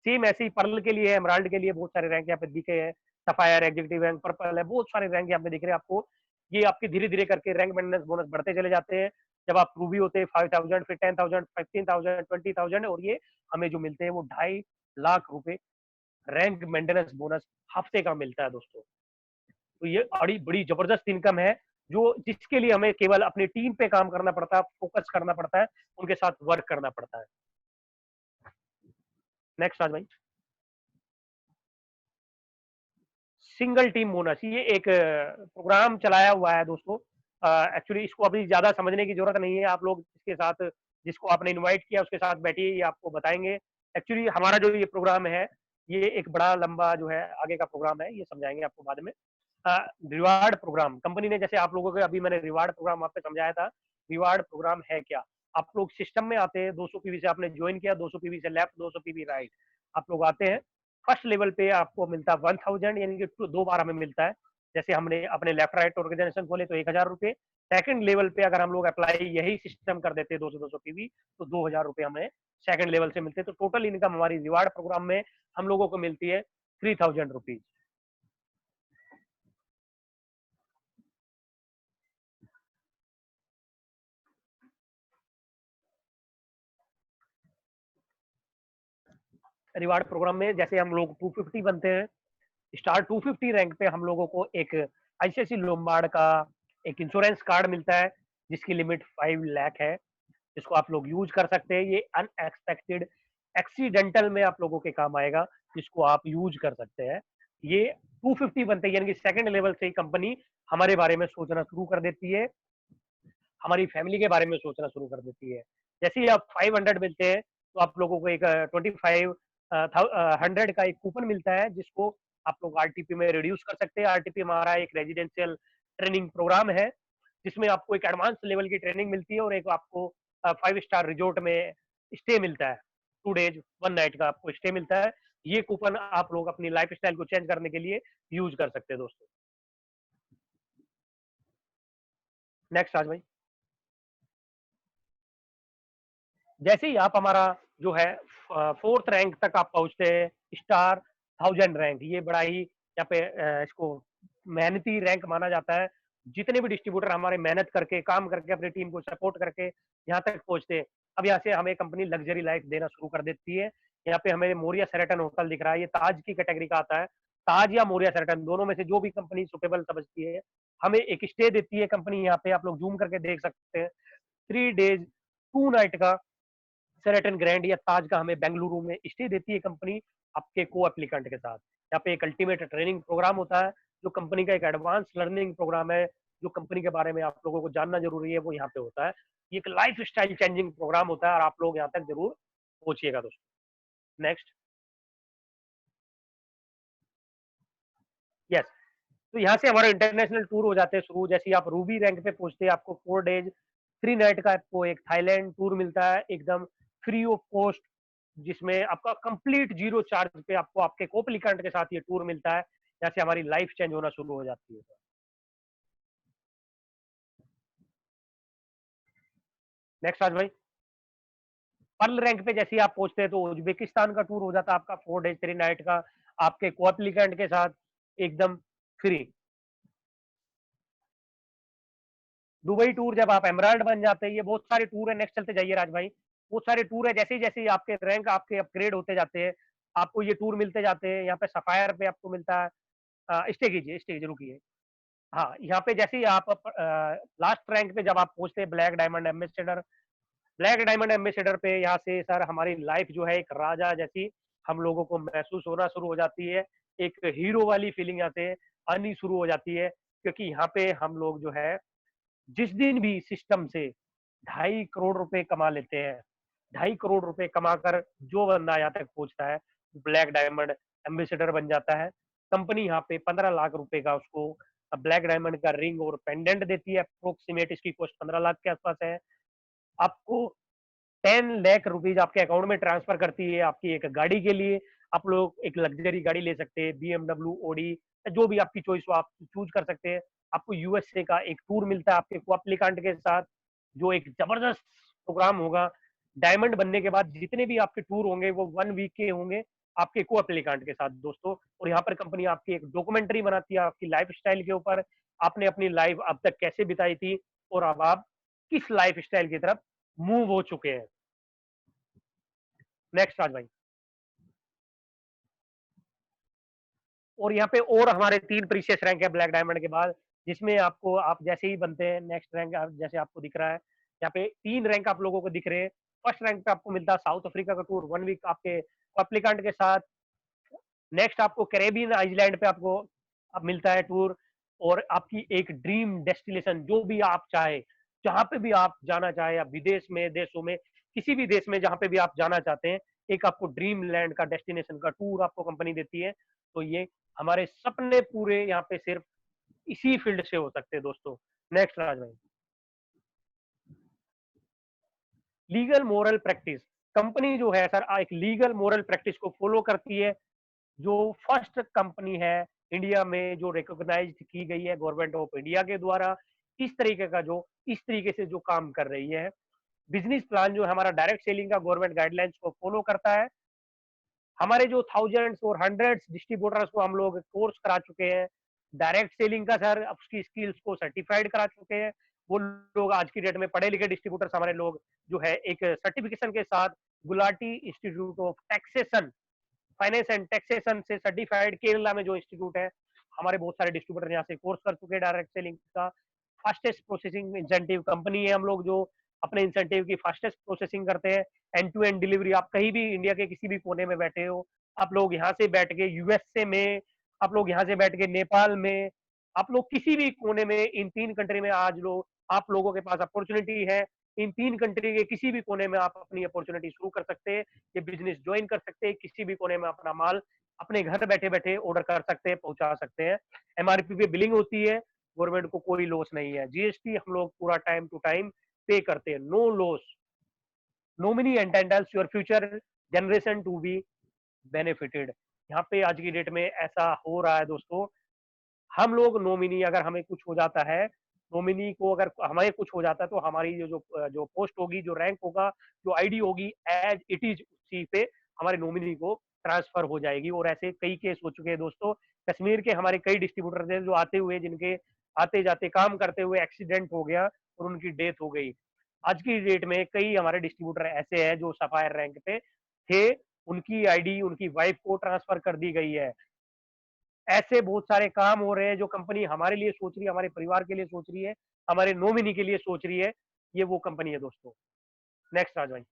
सेम ऐसे ही पर्ल के लिए, एमराल्ड के लिए बहुत सारे रैंक यहाँ पे दिखे हैं, सफायर, एग्जीक्यूटिव रैंक, पर्पल है, बहुत सारे रैंक यहाँ पे दिख रहे हैं आपको। ये आपके धीरे धीरे करके रैंक मेंटेनेंस बोनस बढ़ते चले जाते हैं। जब आप रूबी होते हैं 5,000, फिर 10,000, 15,000, 20,000, और ये हमें जो मिलते हैं वो 2.5 लाख रुपए रैंक मेंटेनेंस बोनस हफ्ते का मिलता है दोस्तों। तो ये बड़ी बड़ी जबरदस्त इनकम है, जो जिसके लिए हमें केवल अपनी टीम पे काम करना पड़ता है, फोकस करना पड़ता है, उनके साथ वर्क करना पड़ता है। नेक्स्ट आज भाई, सिंगल टीम बोनस, ये एक प्रोग्राम चलाया हुआ है दोस्तों। एक्चुअली इसको अभी ज्यादा समझने की जरूरत नहीं है, आप लोग इसके साथ, जिसको आपने इनवाइट किया उसके साथ बैठिए, ये आपको बताएंगे। एक्चुअली हमारा जो ये प्रोग्राम है, ये एक बड़ा लंबा जो है आगे का प्रोग्राम है, ये समझाएंगे आपको बाद में। रिवार्ड प्रोग्राम कंपनी ने, जैसे आप लोगों को अभी मैंने रिवार्ड प्रोग्राम आप पे समझाया था, रिवार्ड प्रोग्राम है क्या। आप लोग सिस्टम में आते हैं, 200 पीवी से आपने ज्वाइन किया, 200 पीवी से लेफ्ट, 200 पीवी राइट, आप लोग आते हैं। फर्स्ट लेवल पे आपको मिलता है 1,000, यानी कि 2 बार हमें मिलता है। जैसे हमने अपने लेफ्ट राइट ऑर्गेनाइजेशन खोले तो 1,000 रुपए। सेकंड लेवल पे अगर हम लोग अप्लाई यही सिस्टम कर देते हैं 200 पीवी, तो 2,000 रुपए हमें सेकंड लेवल से मिलते हैं। तो टोटल इनकम हमारी रिवार्ड प्रोग्राम में हम लोगों को मिलती है 3,000 रुपीज। रिवार्ड प्रोग्राम में जैसे हम लोग 250 बनते हैं, स्टार 250 रैंक पे हम लोगों को एक ICICI लोम्बार्ड का एक इंश्योरेंस कार्ड मिलता है, जिसकी लिमिट 5 लाख है, जिसको आप लोग यूज कर सकते हैं। ये अनएक्सपेक्टेड एक्सीडेंटल में आप लोगों के काम आएगा, जिसको आप यूज कर सकते हैं। ये 250 बनते हैं, यानी कि सेकंड लेवल से ही कंपनी हमारे बारे में सोचना शुरू कर देती है, हमारी फैमिली के बारे में सोचना शुरू कर देती है। जैसे ही आप 500 मिलते हैं, तो आप लोगों को एक 2,500 का एक कूपन मिलता है, जिसको आप लोग RTP में रिड्यूस कर सकते हैं। RTP हमारा एक रेजिडेंशियल ट्रेनिंग प्रोग्राम है, जिसमें आपको एक एडवांस लेवल की ट्रेनिंग मिलती है और एक आपको 5 स्टार रिजॉर्ट में स्टे मिलता है, 2 डेज 1 नाइट का आपको स्टे मिलता है। ये कूपन आप लोग अपनी लाइफ स्टाइल को चेंज करने के लिए यूज कर सकते हैं दोस्तों। नेक्स्ट आज भाई, जैसे ही आप हमारा जो है 4th रैंक तक आप पहुंचते हैं, स्टार 1000 रैंक, ये बड़ा ही यहाँ पे इसको मेहनती रैंक माना जाता है। जितने भी डिस्ट्रीब्यूटर हमारे मेहनत करके काम करके अपनी टीम को सपोर्ट करके यहाँ तक पहुंचते हैं, अब यहाँ से हमें कंपनी लग्जरी लाइफ देना शुरू कर देती है। यहाँ पे हमें मोरिया शेराटन होटल दिख रहा है, ये ताज की कैटेगरी का आता है। ताज या मोरिया शेराटन दोनों में से जो भी कंपनी सुटेबल समझती है हमें एक स्टे देती है कंपनी। यहाँ पे आप लोग जूम करके देख सकते हैं, 3 डेज 2 नाइट का शेराटन ग्रैंड या ताज का हमें बेंगलुरु में स्टे देती है कंपनी आपके को एप्लीकेंट के साथ। यहाँ पे एक अल्टीमेट ट्रेनिंग प्रोग्राम होता है, जो कंपनी का एक एडवांस लर्निंग प्रोग्राम है, जो कंपनी के बारे में आप लोगों को जानना जरूरी है, वो यहाँ पे होता है। ये एक लाइफ स्टाइल चेंजिंग प्रोग्राम होता है और आप लोग यहाँ तक जरूर पहुंचिएगा दोस्तों। नेक्स्ट, यस, तो यहाँ से हमारा इंटरनेशनल टूर हो जाते हैं शुरू। जैसे आप रूबी रैंक पे पहुंचते हैं, आपको 4 डेज 3 नाइट का आपको एक थाईलैंड टूर मिलता है, एकदम फ्री ऑफ कॉस्ट, जिसमें आपका कंप्लीट 0 चार्ज पे आपको आपके कोपलिकंट के साथ ये टूर मिलता है। यहाँ से हमारी लाइफ चेंज होना शुरू हो जाती है। नेक्स्ट आज भाई, पर्ल रैंक पे जैसे आप पहुंचते हैं तो उज्बेकिस्तान का टूर हो जाता है आपका 4 डेज 3 नाइट का, आपके कोएप्लीकेंट के साथ एकदम फ्री। दुबई टूर जब आप एमराल्ड बन जाते हैं, ये बहुत सारे टूर है। नेक्स्ट चलते जाइए राज भाई, बहुत सारे टूर है। जैसे जैसे आपके रैंक आपके अपग्रेड होते जाते हैं, आपको ये टूर मिलते जाते हैं। यहाँ पे सफायर पे आपको मिलता है, स्टे कीजिए रुकिए। हाँ, यहाँ पे जैसे ही आप लास्ट रैंक पे जब आप पहुंचते हैं, ब्लैक डायमंड एम्बेसडर पे, यहाँ से सर हमारी लाइफ जो है एक राजा जैसी हम लोगों को महसूस होना शुरू हो जाती है। एक हीरो वाली फीलिंग यहाँ से आनी शुरू हो जाती है, क्योंकि यहाँ पे हम लोग जो है जिस दिन भी सिस्टम से 2.5 करोड़ रुपए कमा लेते हैं, 2.5 करोड़ रुपए कमाकर जो बंदा यहाँ तक पहुंचता है, ब्लैक डायमंड एम्बेसडर बन जाता है। कंपनी यहाँ पे 15 लाख रुपए का उसको ब्लैक डायमंड का रिंग और पेंडेंट देती है। अप्रोक्सीमेट इसकी कॉस्ट 15 लाख के आसपास है। आपको 10 लाख रुपीज आपके अकाउंट में ट्रांसफर करती है आपकी एक गाड़ी के लिए। आप लोग एक लग्जरी गाड़ी ले सकते हैं, BMW, ओडी, जो भी आपकी चॉइस हो आप चूज कर सकते हैं। आपको यूएसए का एक टूर मिलता है आपके कोएप्लीकेंट के साथ, जो एक जबरदस्त प्रोग्राम होगा। डायमंड बनने के बाद जितने भी आपके टूर होंगे वो 1 वीक के होंगे आपके कोएप्लीकेंट के साथ दोस्तों। और यहाँ पर कंपनी आपकी एक डॉक्यूमेंट्री बनाती है आपकी लाइफ स्टाइल के ऊपर, आपने अपनी लाइफ अब तक कैसे बिताई थी और अब आप किस लाइफ स्टाइल की तरफ मूव हो चुके हैं। नेक्स्ट आज भाई, और यहाँ पे और हमारे 3 प्रीशियस रैंक है ब्लैक डायमंड के बाद, जिसमें आपको आप जैसे ही बनते हैं नेक्स्ट रैंक जैसे आपको दिख रहा है, यहाँ पे 3 रैंक आप लोगों को दिख रहे हैं। फर्स्ट रैंक पे आपको मिलता है साउथ अफ्रीका का टूर 1 वीक आपके एप्लीकेंट के साथ। नेक्स्ट आपको कैरेबियन आइलैंड पे आपको अब मिलता है टूर, और आपकी एक ड्रीम डेस्टिनेशन जो भी आप चाहे, जहां पे भी आप जाना चाहे, आप विदेश में, देशों में, किसी भी देश में जहां पे भी आप जाना चाहते हैं, एक आपको ड्रीम लैंड का डेस्टिनेशन का टूर आपको कंपनी देती है। तो ये हमारे सपने पूरे यहाँ पे सिर्फ इसी फील्ड से हो सकते हैं दोस्तों। नेक्स्ट राज भाई, लीगल मोरल प्रैक्टिस। कंपनी जो है सर एक लीगल मोरल प्रैक्टिस को फॉलो करती है, जो फर्स्ट कंपनी है इंडिया में जो रिकॉग्नाइज की गई है गवर्नमेंट ऑफ इंडिया के द्वारा, इस तरीके से जो काम कर रही है। बिजनेस प्लान जो है हमारा डायरेक्ट सेलिंग का गवर्नमेंट गाइडलाइंस को फॉलो करता है। हमारे जो थाउजेंड्स और हंड्रेड्स डिस्ट्रीब्यूटर्स को हम लोग कोर्स करा चुके हैं डायरेक्ट सेलिंग का सर, उसकी स्किल्स को सर्टिफाइड करा चुके हैं। वो लोग आज की डेट में पढ़े लिखे डिस्ट्रीब्यूटर्स हमारे लोग जो है एक सर्टिफिकेशन के साथ Gulati institute of taxation, finance and taxation से सर्टिफाइड, केरला में जो इंस्टीट्यूट है, हमारे बहुत सारे डिस्ट्रीब्यूटर यहाँ से कोर्स कर चुके हैं डायरेक्ट सेलिंग का। फास्टेस्ट प्रोसेसिंग इंसेंटिव कंपनी है हम लोग, जो अपने इंसेंटिव की फास्टेस्ट प्रोसेसिंग करते हैं। एंड टू एंड डिलीवरी, आप कहीं भी इंडिया के किसी भी कोने में बैठे हो, आप लोग यहाँ से बैठ के यूएसए में, आप लोग यहाँ से बैठ के नेपाल में, आप लोग किसी भी कोने में, इन 3 कंट्री में आज लोग आप लोगों के पास अपॉर्चुनिटी है। इन 3 कंट्री के किसी भी कोने में आप अपनी अपॉर्चुनिटी शुरू कर सकते हैं, ये बिजनेस ज्वाइन कर सकते हैं, किसी भी कोने में अपना माल अपने घर बैठे बैठे ऑर्डर कर सकते हैं, पहुंचा सकते हैं। एमआरपी पे बिलिंग होती है, गवर्नमेंट को कोई लॉस नहीं है। जीएसटी हम लोग पूरा टाइम टू टाइम पे करते हैं, no loss. Nominee entitles your future generation to be benefited. यहाँ पे आज की डेट में ऐसा हो रहा है दोस्तों, हम लोग नॉमिनी, अगर हमें कुछ हो जाता है, नॉमिनी को अगर हमें कुछ हो जाता है तो हमारी जो पोस्ट होगी, जो रैंक होगा, जो आईडी होगी, एज इट इज उसी पे हमारे नॉमिनी को ट्रांसफर हो जाएगी। और ऐसे कई केस हो चुके हैं दोस्तों। कश्मीर के हमारे कई डिस्ट्रीब्यूटर थे जो आते हुए, जिनके आते जाते काम करते हुए एक्सीडेंट हो गया और उनकी डेथ हो गई। आज की डेट में कई हमारे डिस्ट्रीब्यूटर ऐसे हैं जो सफायर रैंक पे थे, उनकी आईडी उनकी वाइफ को ट्रांसफर कर दी गई है। ऐसे बहुत सारे काम हो रहे हैं जो कंपनी हमारे लिए सोच रही है, हमारे परिवार के लिए सोच रही है, हमारे नॉमिनी के लिए सोच रही है। ये वो कंपनी है दोस्तों। नेक्स्ट राज भाई।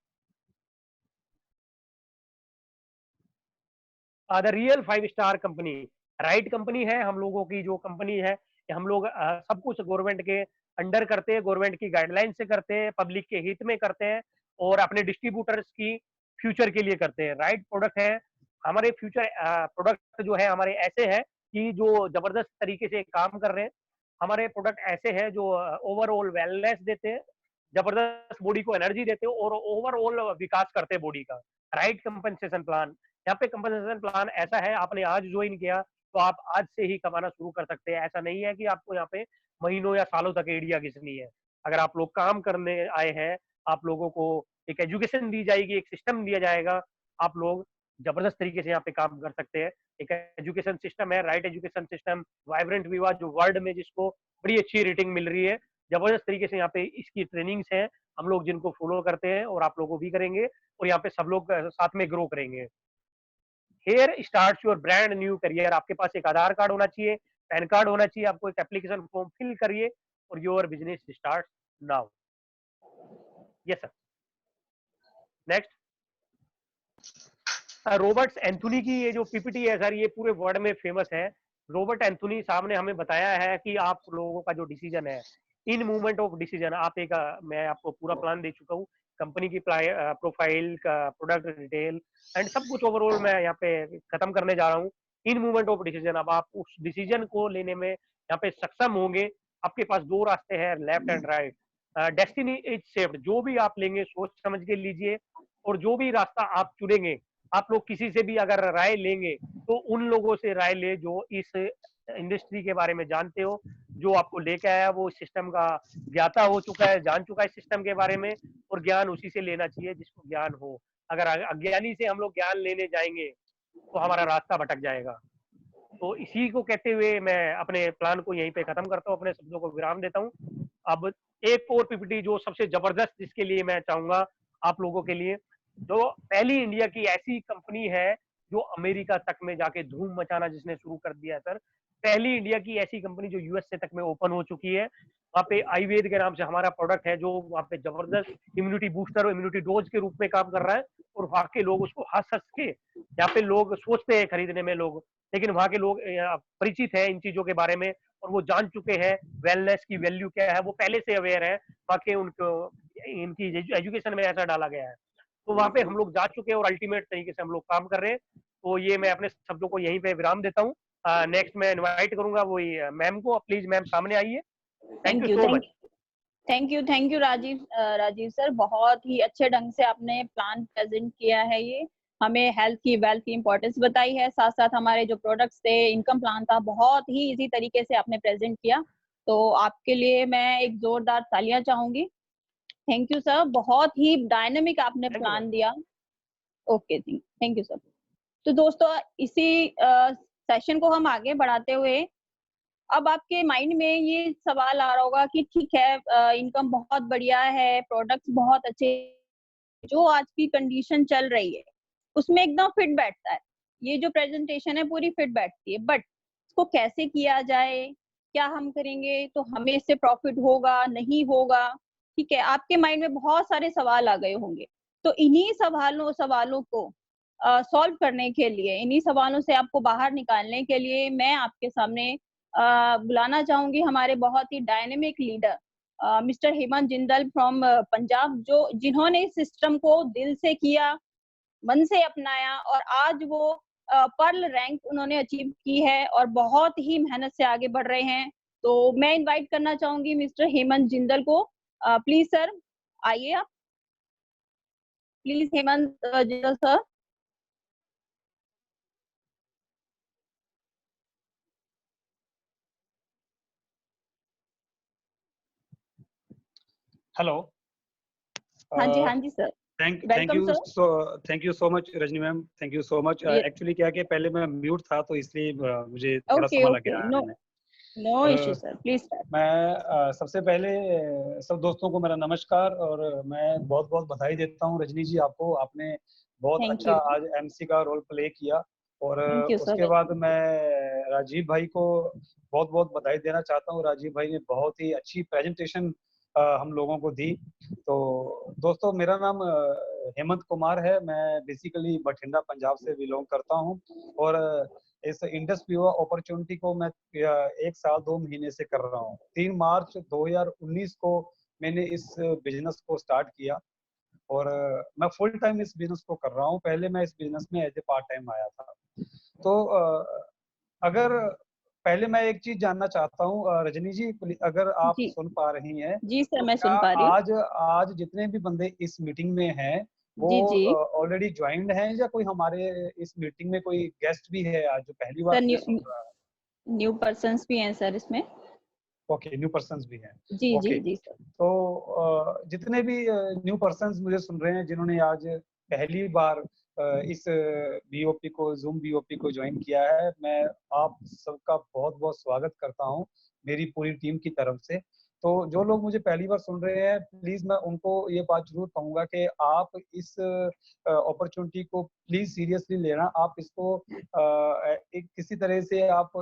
The real 5 star company, right company है हम लोगों की। जो कंपनी है हम लोग सब कुछ गवर्नमेंट के अंडर करते हैं, गवर्नमेंट की गाइडलाइन से करते हैं, पब्लिक के हित में करते हैं और अपने डिस्ट्रीब्यूटर्स की फ्यूचर के लिए करते हैं। राइट प्रोडक्ट है हमारे। फ्यूचर प्रोडक्ट जो है हमारे ऐसे है कि जो जबरदस्त तरीके से काम कर रहे हैं। हमारे प्रोडक्ट ऐसे हैं जो ओवरऑल वेलनेस देते हैं, जबरदस्त बॉडी को एनर्जी देते हैं और ओवरऑल विकास करते हैं बॉडी का। राइट कंपनसेशन प्लान, यहाँ पे कंपनसेशन प्लान ऐसा है, आपने आज ज्वाइन किया तो आप आज से ही कमाना शुरू कर सकते हैं। ऐसा नहीं है कि आपको यहाँ पे महीनों या सालों तक एड़िया घिसनी है। अगर आप लोग काम करने आए हैं, आप लोगों को एक एजुकेशन दी जाएगी, एक सिस्टम दिया जाएगा, आप लोग जबरदस्त तरीके से यहाँ पे काम कर सकते हैं। एक एजुकेशन सिस्टम है, राइट एजुकेशन सिस्टम, वाइब्रेंट विवा, जो वर्ल्ड में जिसको बड़ी अच्छी रेटिंग मिल रही है। जबरदस्त तरीके से यहाँ पे इसकी ट्रेनिंग्स हैं, हम लोग जिनको फॉलो करते हैं और आप लोगों को भी करेंगे और यहाँ पे सब लोग साथ में ग्रो करेंगे। Here starts your brand new career। आपके पास एक आधार कार्ड होना चाहिए, पैन कार्ड होना चाहिए, आपको एक एप्लीकेशन फॉर्म फिल करिए और your business start now. Yes sir. Next, Robert Anthony की ये जो पीपीटी है सर, ये पूरे वर्ल्ड में फेमस है। रॉबर्ट एंथोनी साहब ने हमें बताया है कि आप लोगों का जो डिसीजन है, इन मूवमेंट ऑफ डिसीजन, आप एक मैं आपको पूरा प्लान दे चुका हूँ, कंपनी की प्रोफाइल का, प्रोडक्ट डिटेल एंड सब कुछ ओवरऑल मैं यहाँ पे खत्म करने जा रहा हूँ। इन मूवमेंट ऑफ डिसीजन, अब आप उस डिसीजन को लेने में यहाँ पे सक्षम होंगे। आपके पास दो रास्ते हैं, left and right. Destiny is shaped, जो भी आप लेंगे सोच समझ के लीजिए, और जो भी रास्ता आप चुनेंगे, आप लोग किसी से भी अगर राय लेंगे तो उन लोगों से राय ले जो इस इंडस्ट्री के बारे में जानते हो, जो आपको लेके आया वो सिस्टम का ज्ञाता हो चुका है, जान चुका है सिस्टम के बारे में, और ज्ञान उसी से लेना चाहिए जिसको ज्ञान हो। अगर अज्ञानी से हम लोग ज्ञान लेने जाएंगे तो हमारा रास्ता भटक जाएगा। तो इसी को कहते हुए मैं अपने प्लान को यहीं पे खत्म करता हूँ, अपने शब्दों को विराम देता हूँ। अब एक और पीपीटी जो सबसे जबरदस्त, जिसके लिए मैं चाहूंगा आप लोगों के लिए, जो पहली इंडिया की ऐसी कंपनी है जो अमेरिका तक में जाके धूम मचाना जिसने शुरू कर दिया है सर, पहली इंडिया की ऐसी कंपनी जो यूएसए तक में ओपन हो चुकी है। वहाँ पे आयुर्वेद के नाम से हमारा प्रोडक्ट है जो वहाँ पे जबरदस्त इम्यूनिटी बूस्टर और इम्यूनिटी डोज के रूप में काम कर रहा है, और वहाँ के लोग उसको हंस हंस के, यहाँ पे लोग सोचते हैं खरीदने में लोग, लेकिन वहाँ के लोग परिचित है इन चीजों के बारे में और वो जान चुके हैं वेलनेस की वैल्यू क्या है, वो पहले से अवेयर है। वहाँ के उनको इनकी एजुकेशन में ऐसा डाला गया है, तो वहाँ पे हम लोग जा चुके हैं और अल्टीमेट तरीके से हम लोग काम कर रहे हैं। तो ये मैं अपने शब्दों को यहीं पे विराम देता हूँ। नेक्स्ट मैं इनवाइट करूंगा वही मैम को। प्लीज मैम सामने आइए। Thank you so much. Thank you Rajeev sir, बहुत ही अच्छे ढंग से आपने प्लान प्रेजेंट किया है। ये हमें हेल्थ की, वेल्थ की इम्पोर्टेंस बताई है, साथ साथ हमारे जो प्रोडक्ट्स थे, इनकम प्लान था, बहुत ही इजी तरीके से आपने प्रेजेंट किया। तो आपके लिए मैं एक जोरदार तालियां चाहूंगी। थैंक यू सर, बहुत ही डायनेमिक आपने प्लान दिया। ओके जी, थैंक यू सर। तो दोस्तों इसी सेशन को हम आगे बढ़ाते हुए, अब आपके माइंड में ये सवाल आ रहा होगा कि ठीक है, इनकम बहुत बढ़िया है, प्रोडक्ट्स बहुत अच्छे, जो आज की कंडीशन चल रही है उसमें एकदम फिट बैठता है, ये जो प्रेजेंटेशन है पूरी फिट बैठती है, बट इसको कैसे किया जाए, क्या हम करेंगे तो हमें इससे प्रॉफिट होगा नहीं होगा, ठीक है, आपके माइंड में बहुत सारे सवाल आ गए होंगे। तो इन्हीं सवालों को सॉल्व करने के लिए, इन्हीं सवालों से आपको बाहर निकालने के लिए मैं आपके सामने बुलाना चाहूंगी हमारे बहुत ही dynamic leader mister Hemant Jindal from Punjab, जो जिन्होंने इस सिस्टम को दिल से किया, मन से अपनाया और आज वो पर्ल रैंक उन्होंने अचीव की है और बहुत ही मेहनत से आगे बढ़ रहे हैं। तो मैं इनवाइट करना चाहूंगी मिस्टर हेमंत जिंदल को। प्लीज सर आइए आप, please Hemant Jindal sir. Hello. हाँ जी sir, thank welcome sir. Thank you so much Rajni ma'am, thank you so much. ये एक्चुअली क्या कि पहले मैं म्यूट था तो इसलिए मुझे थोड़ा ओके समय लग ओके, गया नो आने में। No issue uh, sir, please start. मैं सबसे पहले सब दोस्तों को मेरा नमस्कार, और मैं बहुत बहुत बधाई देता हूँ रजनी जी आपको। आपने बहुत थैंक अच्छा यू, आज एमसी का रोल प्ले किया। और थैंक यू सर, उसके बाद वेलकम। मैं राजीव भाई को बहुत बहुत बधाई देना चाहता हूँ। राजीव भाई ने बहुत ही अच्छी प्रेजेंटेशन हम लोगों को दी। तो दोस्तों, मेरा नाम हेमंत कुमार है। मैं बेसिकली बठिंडा पंजाब से बिलोंग करता हूँ, और इस इंडस पीवा अपॉर्चुनिटी को मैं 1 साल 2 महीने से कर रहा हूँ। 3 मार्च 2019 को मैंने इस बिजनेस को स्टार्ट किया, और मैं फुल टाइम इस बिजनेस को कर रहा हूँ। पहले मैं इस बिजनेस में एज ए पार्ट टाइम आया था। तो अगर पहले मैं एक चीज जानना चाहता हूँ रजनी जी, अगर आप जी सुन पा रही हैं, जी सर, तो मैं क्या सुन पा रही हूँ। आज आज जितने भी बंदे इस मीटिंग में हैं वो जी जी ऑलरेडी ज्वाइंड हैं, या कोई हमारे इस मीटिंग में कोई गेस्ट भी है आज जो पहली बार सर, मुझे न्यू सुन रहा है? न्यू पर्सन्स भी हैं सर इसमें। ओके, न्यू पर्सन्स भी हैं। जी जी ओके, जी सर। तो जितने भी न्यू पर्सन्स मुझे सुन रहे हैं जिन्होंने आज पहली बार इस बीओपी को, जूम बीओपी को ज्वाइन किया है, मैं आप सबका बहुत बहुत स्वागत करता हूं मेरी पूरी टीम की तरफ से। तो जो लोग मुझे पहली बार सुन रहे हैं, प्लीज मैं उनको ये बात जरूर कहूंगा कि आप इस अपॉर्चुनिटी को प्लीज सीरियसली लेना। आप इसको एक किसी तरह से आप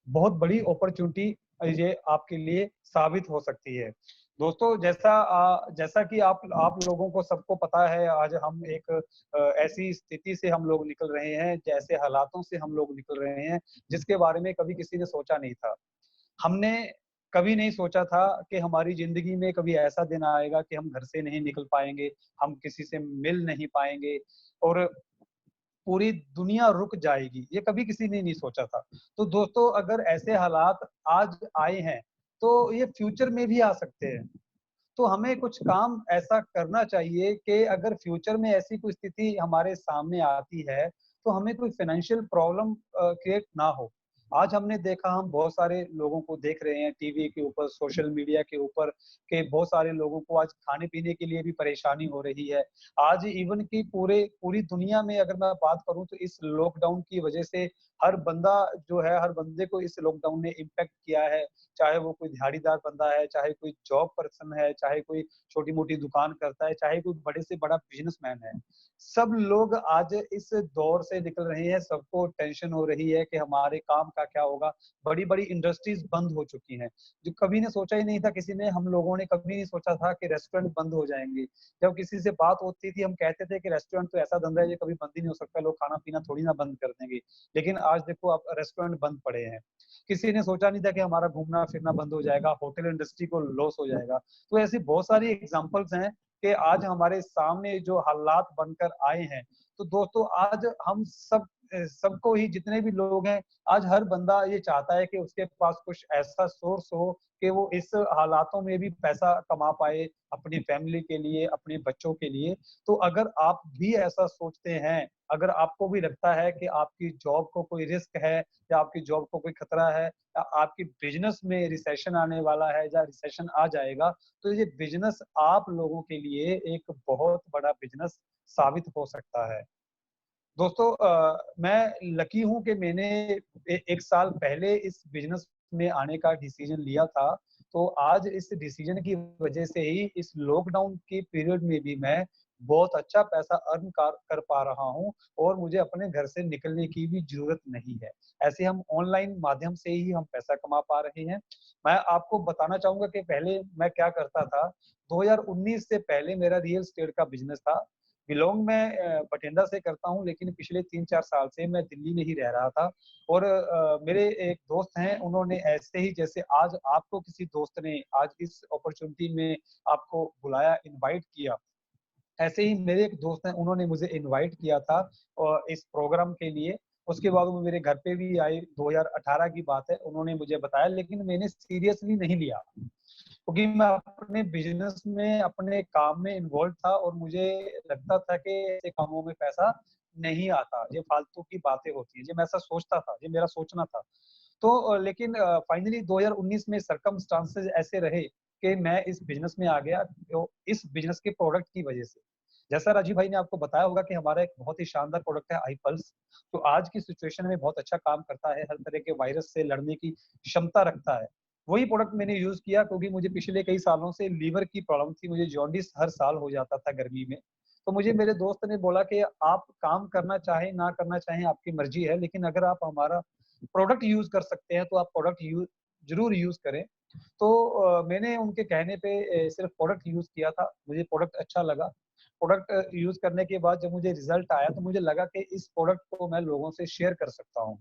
बहुत बड़ी अपॉर्चुनिटी ये आपके लिए साबित हो सकती है। दोस्तों, जैसा कि आप लोगों को सबको पता है, आज हम एक ऐसी स्थिति से हम लोग निकल रहे हैं, जैसे हालातों से हम लोग निकल रहे हैं जिसके बारे में कभी किसी ने सोचा नहीं था। हमने कभी नहीं सोचा था कि हमारी जिंदगी में कभी ऐसा दिन आएगा कि हम घर से नहीं निकल पाएंगे, हम किसी से मिल नहीं पाएंगे, और पूरी दुनिया रुक जाएगी। ये कभी किसी ने नहीं सोचा था। तो दोस्तों, अगर ऐसे हालात आज आए हैं तो ये फ्यूचर में भी आ सकते हैं। तो हमें कुछ काम ऐसा करना चाहिए कि अगर फ्यूचर में ऐसी कोई स्थिति हमारे सामने आती है तो हमें कोई फाइनेंशियल प्रॉब्लम क्रिएट ना हो। आज हमने देखा, हम बहुत सारे लोगों को देख रहे हैं टीवी के ऊपर, सोशल मीडिया के ऊपर, कि बहुत सारे लोगों को आज खाने पीने के लिए भी परेशानी हो रही है। आज इवन की पूरी दुनिया में अगर मैं बात करूं तो इस लॉकडाउन की वजह से हर बंदे को इस लॉकडाउन ने इम्पैक्ट किया है। चाहे वो कोई दिहाड़ीदार बंदा है, चाहे कोई जॉब पर्सन है, चाहे कोई छोटी मोटी दुकान करता है, चाहे कोई बड़े से बड़ा बिजनेसमैन है, सब लोग आज इस दौर से निकल रहे हैं। सबको टेंशन हो रही है कि हमारे काम का क्या होगा। बड़ी बड़ी इंडस्ट्रीज बंद हो चुकी हैं, जो कभी ने सोचा ही नहीं था। हम लोगों ने कभी नहीं सोचा था कि रेस्टोरेंट बंद हो जाएंगे। जब किसी से बात होती थी, हम कहते थे कि रेस्टोरेंट तो ऐसा धंधा है ये कभी बंद ही नहीं हो सकता, लोग खाना पीना थोड़ी ना बंद कर देंगे। लेकिन आज देखो, अब रेस्टोरेंट बंद पड़े हैं। किसी ने सोचा नहीं था कि हमारा घूमना फिरना बंद हो जाएगा, होटल इंडस्ट्री को लॉस हो जाएगा। तो ऐसी बहुत सारी एग्जांपल्स हैं कि आज हमारे सामने जो हालात बनकर आए हैं। तो दोस्तों, आज हम सबको ही, जितने भी लोग हैं, आज हर बंदा ये चाहता है कि उसके पास कुछ ऐसा सोर्स हो कि वो इस हालातों में भी पैसा कमा पाए अपनी फैमिली के लिए, अपने बच्चों के लिए। तो अगर आप भी ऐसा सोचते हैं, अगर आपको भी लगता है कि आपकी जॉब को कोई रिस्क है, या आपकी जॉब को कोई खतरा है, या आपकी बिजनेस में रिसेशन आने वाला है, या रिसेशन आ जाएगा, तो ये बिजनेस आप लोगों के लिए एक बहुत बड़ा बिजनेस साबित हो सकता है। दोस्तों, मैं लकी हूं कि मैंने 1 साल पहले इस बिजनेस में आने का डिसीजन लिया था। तो आज इस डिसीजन की वजह से ही इस लॉकडाउन के पीरियड में भी मैं बहुत अच्छा पैसा अर्न कर पा रहा हूं, और मुझे अपने घर से निकलने की भी जरूरत नहीं है। ऐसे हम ऑनलाइन माध्यम से ही हम पैसा कमा पा रहे हैं। मैं आपको बताना चाहूंगा कि पहले मैं क्या करता था। 2019 से पहले मेरा रियल एस्टेट का बिजनेस था। बिलोंग मैं बठिंडा से करता हूँ, लेकिन पिछले 3-4 साल से मैं दिल्ली में ही रह रहा था। और मेरे एक दोस्त हैं, उन्होंने ऐसे ही, जैसे आज आपको किसी दोस्त ने आज इस अपॉर्चुनिटी में आपको बुलाया, इनवाइट किया, ऐसे ही मेरे एक दोस्त हैं, उन्होंने मुझे इनवाइट किया था इस प्रोग्राम के लिए। उसके बाद वो मेरे घर पे भी आए, 2018 की बात है, उन्होंने मुझे बताया, लेकिन मैंने सीरियसली नहीं लिया क्योंकि मैं अपने बिजनेस में, अपने काम में इन्वॉल्व था और मुझे लगता था कि ऐसे कामों में पैसा नहीं आता, ये फालतू की बातें होती है, ये मैं ऐसा सोचता था, ये मेरा सोचना था। तो लेकिन फाइनली 2019 में सर्कमस्टांसेस ऐसे रहे कि मैं इस बिजनेस में आ गया, तो इस बिजनेस के प्रोडक्ट की वजह से। जैसा राजीव भाई ने आपको बताया होगा कि हमारा एक बहुत ही शानदार प्रोडक्ट है आई पल्स, तो आज की सिचुएशन में बहुत अच्छा काम करता है, हर तरह के वायरस से लड़ने की क्षमता रखता है। वही प्रोडक्ट मैंने यूज किया क्योंकि मुझे पिछले कई सालों से लीवर की प्रॉब्लम थी, मुझे जॉन्डिस हर साल हो जाता था गर्मी में। तो मुझे मेरे दोस्त ने बोला कि आप काम करना चाहें ना करना चाहें आपकी मर्जी है, लेकिन अगर आप हमारा प्रोडक्ट यूज कर सकते हैं तो आप प्रोडक्ट यूज जरूर यूज करें। तो मैंने उनके कहने पे सिर्फ प्रोडक्ट यूज किया था, मुझे प्रोडक्ट अच्छा लगा। प्रोडक्ट यूज करने के बाद जब मुझे रिजल्ट आया तो मुझे लगा कि इस प्रोडक्ट को मैं लोगों से शेयर कर सकता हूँ।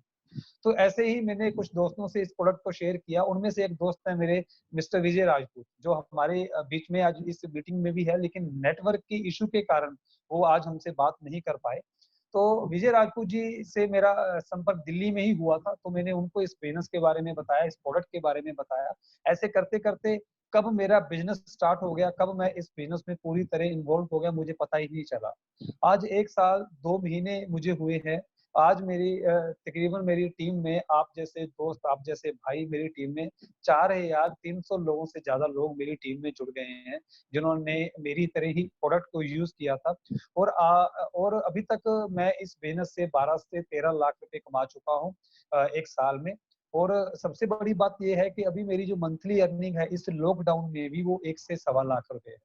तो ऐसे ही मैंने कुछ दोस्तों से इस प्रोडक्ट को शेयर किया। उनमें से एक दोस्त है मेरे, मिस्टर विजय राजपूत, जो हमारे बीच में आज इस मीटिंग में भी है, लेकिन नेटवर्क की इशू के कारण वो आज हमसे बात नहीं कर पाए। तो विजय राजपूत जी से मेरा संपर्क दिल्ली में ही हुआ था, तो मैंने उनको इस बिजनेस के बारे में बताया, इस प्रोडक्ट के बारे में बताया। ऐसे करते करते कब मेरा बिजनेस स्टार्ट हो गया, कब मैं इस बिजनेस में पूरी तरह इन्वॉल्व हो गया, मुझे पता ही नहीं चला। आज 1 साल 2 महीने मुझे हुए हैं। आज मेरी तकरीबन मेरी टीम में आप जैसे दोस्त, आप जैसे भाई मेरी टीम में 4300 लोगों से ज्यादा लोग मेरी टीम में जुड़ गए हैं, जिन्होंने मेरी तरह ही प्रोडक्ट को यूज किया था। और अभी तक मैं इस बिजनेस से 12 से 13 लाख रुपए कमा चुका हूँ 1 साल में। और सबसे बड़ी बात यह है कि अभी मेरी जो मंथली अर्निंग है इस लॉकडाउन में भी वो 1 से सवा लाख रुपए है।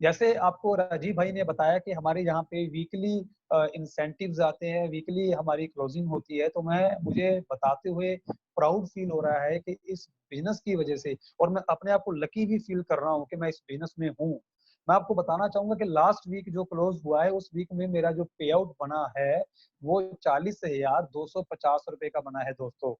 जैसे आपको राजीव भाई ने बताया कि हमारे यहाँ पे वीकली इंसेंटिव्स आते हैं, वीकली हमारी क्लोजिंग होती है, तो मुझे बताते हुए प्राउड फील हो रहा है कि इस बिजनेस की वजह से, और मैं अपने आप को लकी भी फील कर रहा हूँ कि मैं इस बिजनेस में हूँ। मैं आपको बताना चाहूंगा कि लास्ट वीक जो क्लोज हुआ है उस वीक में मेरा जो पे आउट बना है वो 40,250 रुपए का बना है दोस्तों।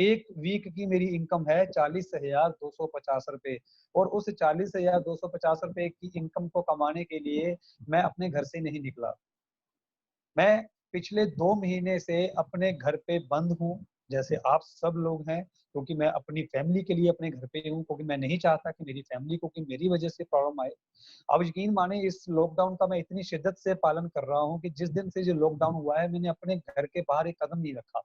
एक वीक की मेरी इनकम है 40,250 रुपए, और उस 40,250 रुपए की इनकम को कमाने के लिए मैं अपने घर से नहीं निकला। मैं पिछले 2 महीने से अपने घर पे बंद हूँ, जैसे आप सब लोग हैं, क्योंकि मैं अपनी फैमिली के लिए अपने घर पे हूँ, क्योंकि मैं नहीं चाहता कि मेरी फैमिली को कि मेरी वजह से प्रॉब्लम आए। आप यकीन माने इस लॉकडाउन का मैं इतनी शिद्दत से पालन कर रहा हूँ कि जिस दिन से जो लॉकडाउन हुआ है मैंने अपने घर के बाहर एक कदम नहीं रखा।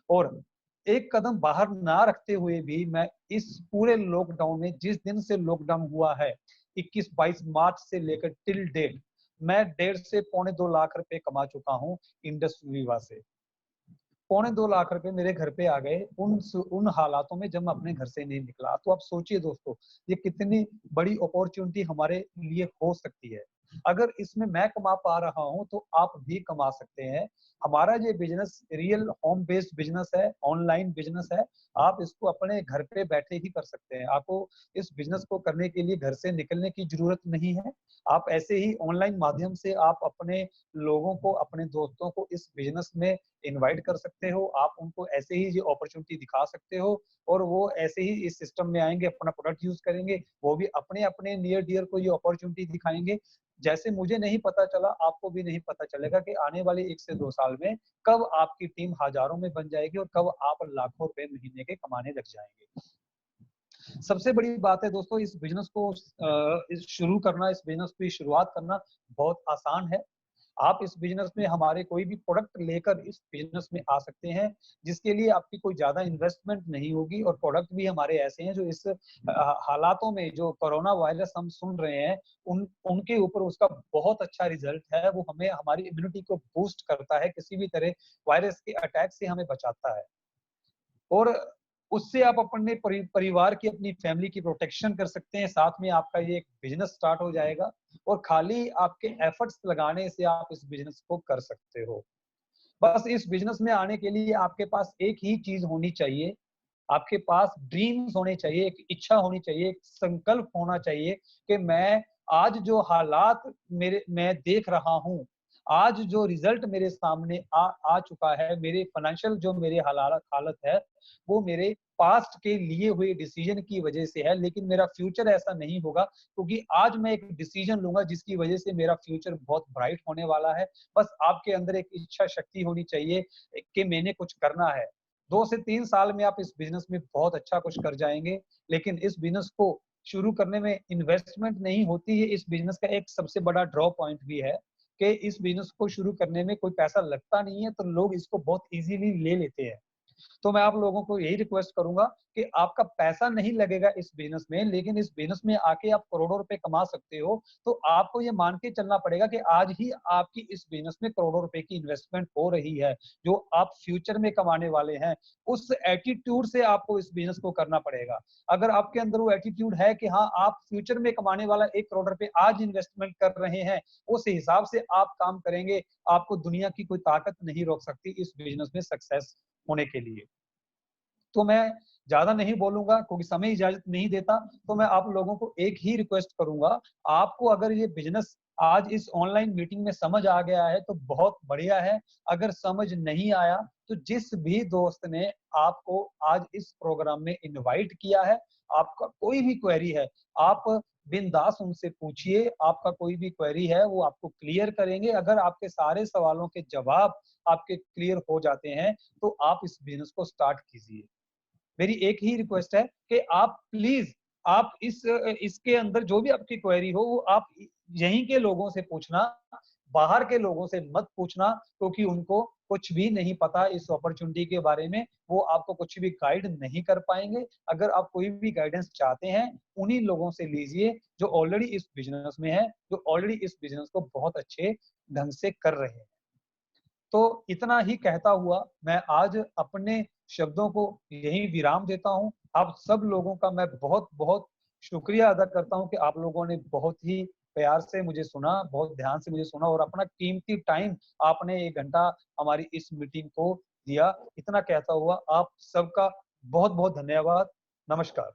और एक कदम बाहर ना रखते हुए भी मैं इस पूरे लॉकडाउन में, जिस दिन से लॉकडाउन हुआ है 21-22 मार्च से लेकर टिल डेट, मैं 1.5 से पौने 2 लाख रुपए कमा चुका हूँ इंडस्ट्री विवा से। पौने 2 लाख रुपए मेरे घर पे आ गए उन हालातों में जब मैं अपने घर से नहीं निकला। तो आप सोचिए दोस्तों, ये कितनी बड़ी अपॉर्चुनिटी हमारे लिए हो सकती है। अगर इसमें मैं कमा पा रहा हूं तो आप भी कमा सकते हैं। हमारा ये business real home based business है, ऑनलाइन बिजनेस है। आप इसको अपने घर पे बैठे ही कर सकते हैं। आपको इस बिजनेस को करने के लिए घर से निकलने की जरूरत नहीं है। आप ऐसे ही ऑनलाइन माध्यम से आप अपने लोगों को, अपने दोस्तों को इस बिजनेस में इनवाइट कर सकते हो। आप उनको ऐसे ही ये अपॉर्चुनिटी दिखा सकते हो, और वो ऐसे ही इस सिस्टम में आएंगे, अपना प्रोडक्ट यूज करेंगे, वो भी अपने अपने नियर डियर को ये अपॉर्चुनिटी दिखाएंगे। जैसे मुझे नहीं पता चला, आपको भी नहीं पता चलेगा कि आने वाले 1 से 2 साल में कब आपकी टीम हजारों में बन जाएगी और कब आप लाखों रुपए महीने के कमाने लग जाएंगे। सबसे बड़ी बात है दोस्तों, इस बिजनेस को शुरू करना, इस बिजनेस की शुरुआत करना बहुत आसान है। आप इस बिजनेस में हमारे कोई भी प्रोडक्ट लेकर इस बिजनेस में आ सकते हैं, जिसके लिए आपकी कोई ज्यादा इन्वेस्टमेंट नहीं होगी। और प्रोडक्ट भी हमारे ऐसे हैं जो इस हालातों में, जो कोरोना वायरस हम सुन रहे हैं, उनके ऊपर उसका बहुत अच्छा रिजल्ट है। वो हमें, हमारी इम्यूनिटी को बूस्ट करता है, किसी भी तरह वायरस के अटैक से हमें बचाता है, और उससे आप अपने परिवार की, अपनी फैमिली की प्रोटेक्शन कर सकते हैं। साथ में आपका ये एक बिजनेस स्टार्ट हो जाएगा, और खाली आपके एफर्ट्स लगाने से आप इस बिजनेस को कर सकते हो। बस इस बिजनेस में आने के लिए आपके पास एक ही चीज होनी चाहिए, आपके पास ड्रीम्स होने चाहिए, एक इच्छा होनी चाहिए, एक संकल्प होना चाहिए कि मैं आज जो हालात मैं देख रहा हूँ, आज जो रिजल्ट मेरे सामने आ चुका है, मेरे फाइनेंशियल जो मेरे हालत है, वो मेरे पास्ट के लिए हुए डिसीजन की वजह से है, लेकिन मेरा फ्यूचर ऐसा नहीं होगा, क्योंकि आज मैं एक डिसीजन लूंगा जिसकी वजह से मेरा फ्यूचर बहुत ब्राइट होने वाला है। बस आपके अंदर एक इच्छा शक्ति होनी चाहिए कि मैंने कुछ करना है। 2 से 3 साल में आप इस बिजनेस में बहुत अच्छा कुछ कर जाएंगे, लेकिन इस बिजनेस को शुरू करने में इन्वेस्टमेंट नहीं होती है। इस बिजनेस का एक सबसे बड़ा ड्रॉ पॉइंट भी है कि इस बिजनेस को शुरू करने में कोई पैसा लगता नहीं है, तो लोग इसको बहुत इजीली ले लेते हैं। तो मैं आप लोगों को यही रिक्वेस्ट करूंगा कि आपका पैसा नहीं लगेगा इस बिजनेस में, लेकिन इस बिजनेस में आके आप करोड़ों रुपए कमा सकते हो। तो आपको ये मान के चलना पड़ेगा कि आज ही आपकी इस बिजनेस में करोड़ों रुपए की इन्वेस्टमेंट हो रही है, जो आप फ्यूचर में कमाने वाले हैं। उस एटीट्यूड से आपको इस बिजनेस को करना पड़ेगा। अगर आपके अंदर वो एटीट्यूड है कि हाँ, आप फ्यूचर में कमाने वाला 1 करोड़ रुपए आज इन्वेस्टमेंट कर रहे हैं, उस हिसाब से आप काम करेंगे, आपको दुनिया की कोई ताकत नहीं रोक सकती इस बिजनेस में सक्सेस होने के लिए। तो मैं ज्यादा नहीं बोलूंगा क्योंकि समय इजाजत नहीं देता। तो मैं आप लोगों को एक ही रिक्वेस्ट करूंगा, आपको अगर ये बिजनेस आज इस ऑनलाइन मीटिंग में समझ आ गया है तो बहुत बढ़िया है। अगर समझ नहीं आया तो जिस भी दोस्त ने आपको आज इस प्रोग्राम में इनवाइट किया है, आपका कोई भी क्वेरी है, आप बिंदास उनसे पूछिए। आपका कोई भी क्वेरी है वो आपको क्लियर करेंगे। अगर आपके सारे सवालों के जवाब आपके क्लियर हो जाते हैं तो आप इस बिजनेस को स्टार्ट कीजिए। मेरी एक ही रिक्वेस्ट है कि आप प्लीज आप इसके अंदर जो भी आपकी क्वेरी हो वो आप यहीं के लोगों से पूछना, बाहर के लोगों से मत पूछना, क्योंकि उनको कुछ भी नहीं पता इस अपॉर्चुनिटी के बारे में। वो आपको कुछ भी गाइड नहीं कर पाएंगे। अगर आप कोई भी गाइडेंस चाहते हैं, उन्हीं लोगों से लीजिए जो ऑलरेडी इस बिजनेस में है, जो ऑलरेडी इस बिजनेस को बहुत अच्छे ढंग से कर रहे हैं। तो इतना ही कहता हुआ मैं आज अपने शब्दों को यही विराम देता हूं। आप सब लोगों का मैं बहुत बहुत शुक्रिया अदा करता हूं कि आप लोगों ने बहुत ही प्यार से मुझे सुना, बहुत ध्यान से मुझे सुना और अपना कीमती टाइम आपने 1 घंटा हमारी इस मीटिंग को दिया। इतना कहता हुआ आप सबका बहुत बहुत धन्यवाद। नमस्कार।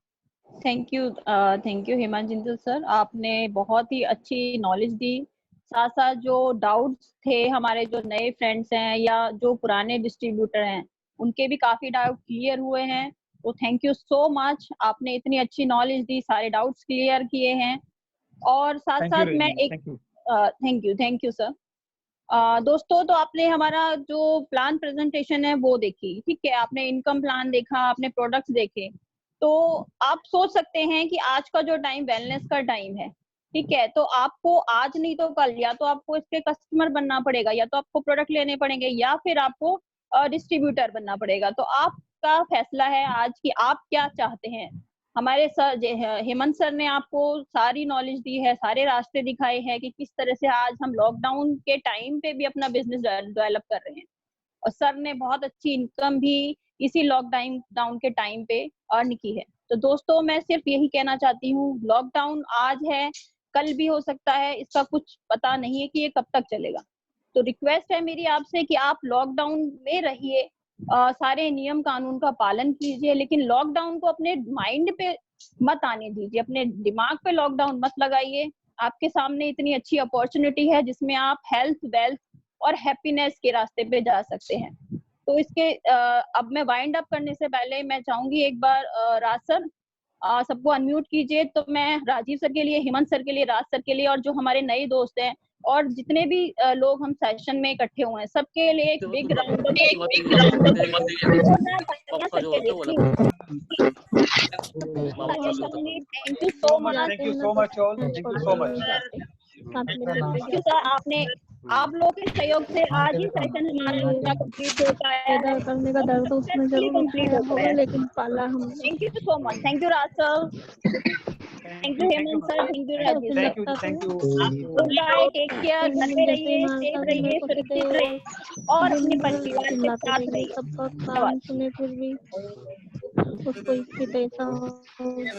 थैंक यू हिमांशु सर, आपने बहुत ही अच्छी नॉलेज दी। साथ साथ जो डाउट्स थे हमारे जो नए फ्रेंड्स हैं या जो पुराने डिस्ट्रीब्यूटर हैं, उनके भी काफी डाउट क्लियर हुए हैं। तो थैंक यू सो मच, आपने इतनी अच्छी नॉलेज दी, सारे डाउट्स क्लियर किए हैं। और साथ साथ मैं एक थैंक यू सर। दोस्तों, तो आपने हमारा जो प्लान प्रेजेंटेशन है वो देखी, ठीक है, आपने इनकम प्लान देखा, आपने प्रोडक्ट्स देखे। तो आप सोच सकते हैं कि आज का जो टाइम वेलनेस का टाइम है, ठीक है, तो आपको आज नहीं तो कल या तो आपको इसके कस्टमर बनना पड़ेगा, या तो आपको प्रोडक्ट लेने पड़ेंगे, या फिर आपको डिस्ट्रीब्यूटर बनना पड़ेगा। तो आपका फैसला है आज कि आप क्या चाहते हैं। हमारे सर हेमंत सर ने आपको सारी नॉलेज दी है, सारे रास्ते दिखाए हैं कि किस तरह से आज हम लॉकडाउन के टाइम पे भी अपना बिजनेस डेवलप कर रहे हैं। और सर ने बहुत अच्छी इनकम भी इसी लॉकडाउन के टाइम पे अर्न की है। तो दोस्तों, मैं सिर्फ यही कहना चाहती हूँ, लॉकडाउन आज है, कल भी हो सकता है, इसका कुछ पता नहीं है कि ये कब तक चलेगा। तो रिक्वेस्ट है मेरी आपसे कि आप लॉकडाउन में रहिए, सारे नियम कानून का पालन कीजिए, लेकिन लॉकडाउन को अपने माइंड पे मत आने दीजिए, अपने दिमाग पे लॉकडाउन मत लगाइए। आपके सामने इतनी अच्छी अपॉर्चुनिटी है जिसमें आप हेल्थ, वेल्थ और हैप्पीनेस के रास्ते पे जा सकते हैं। तो इसके अब मैं वाइंड अप करने से पहले मैं चाहूंगी एक बार राज सर सबको अनम्यूट कीजिए। तो मैं राजीव सर के लिए, हेमंत सर के लिए, राज सर के लिए और जो हमारे नए दोस्त हैं और जितने भी लोग हम सेशन में इकट्ठे हुए हैं, सबके लिए एक big round of thank you so much. Thank you so much all, thank you so much. Thank you sir, आपने आप लोगों के सहयोग से आज ही सेशन हमारा कंप्लीट हो पाया है। करने का दर्द तो उसमें जरूर कंप्लीट होगा, लेकिन पाला हम। Thank you so much. Thank you Raj sir, thank you Hemant sir, thank you Rajeev sir. Thank you. Goodbye, take care, घर पे रहिए, सेफ रहिए, सुरक्षित रहिए और अपने परिवार के साथ रहिए। सबका काम सुने फिर भी उसको इसकी पैसा हो गया।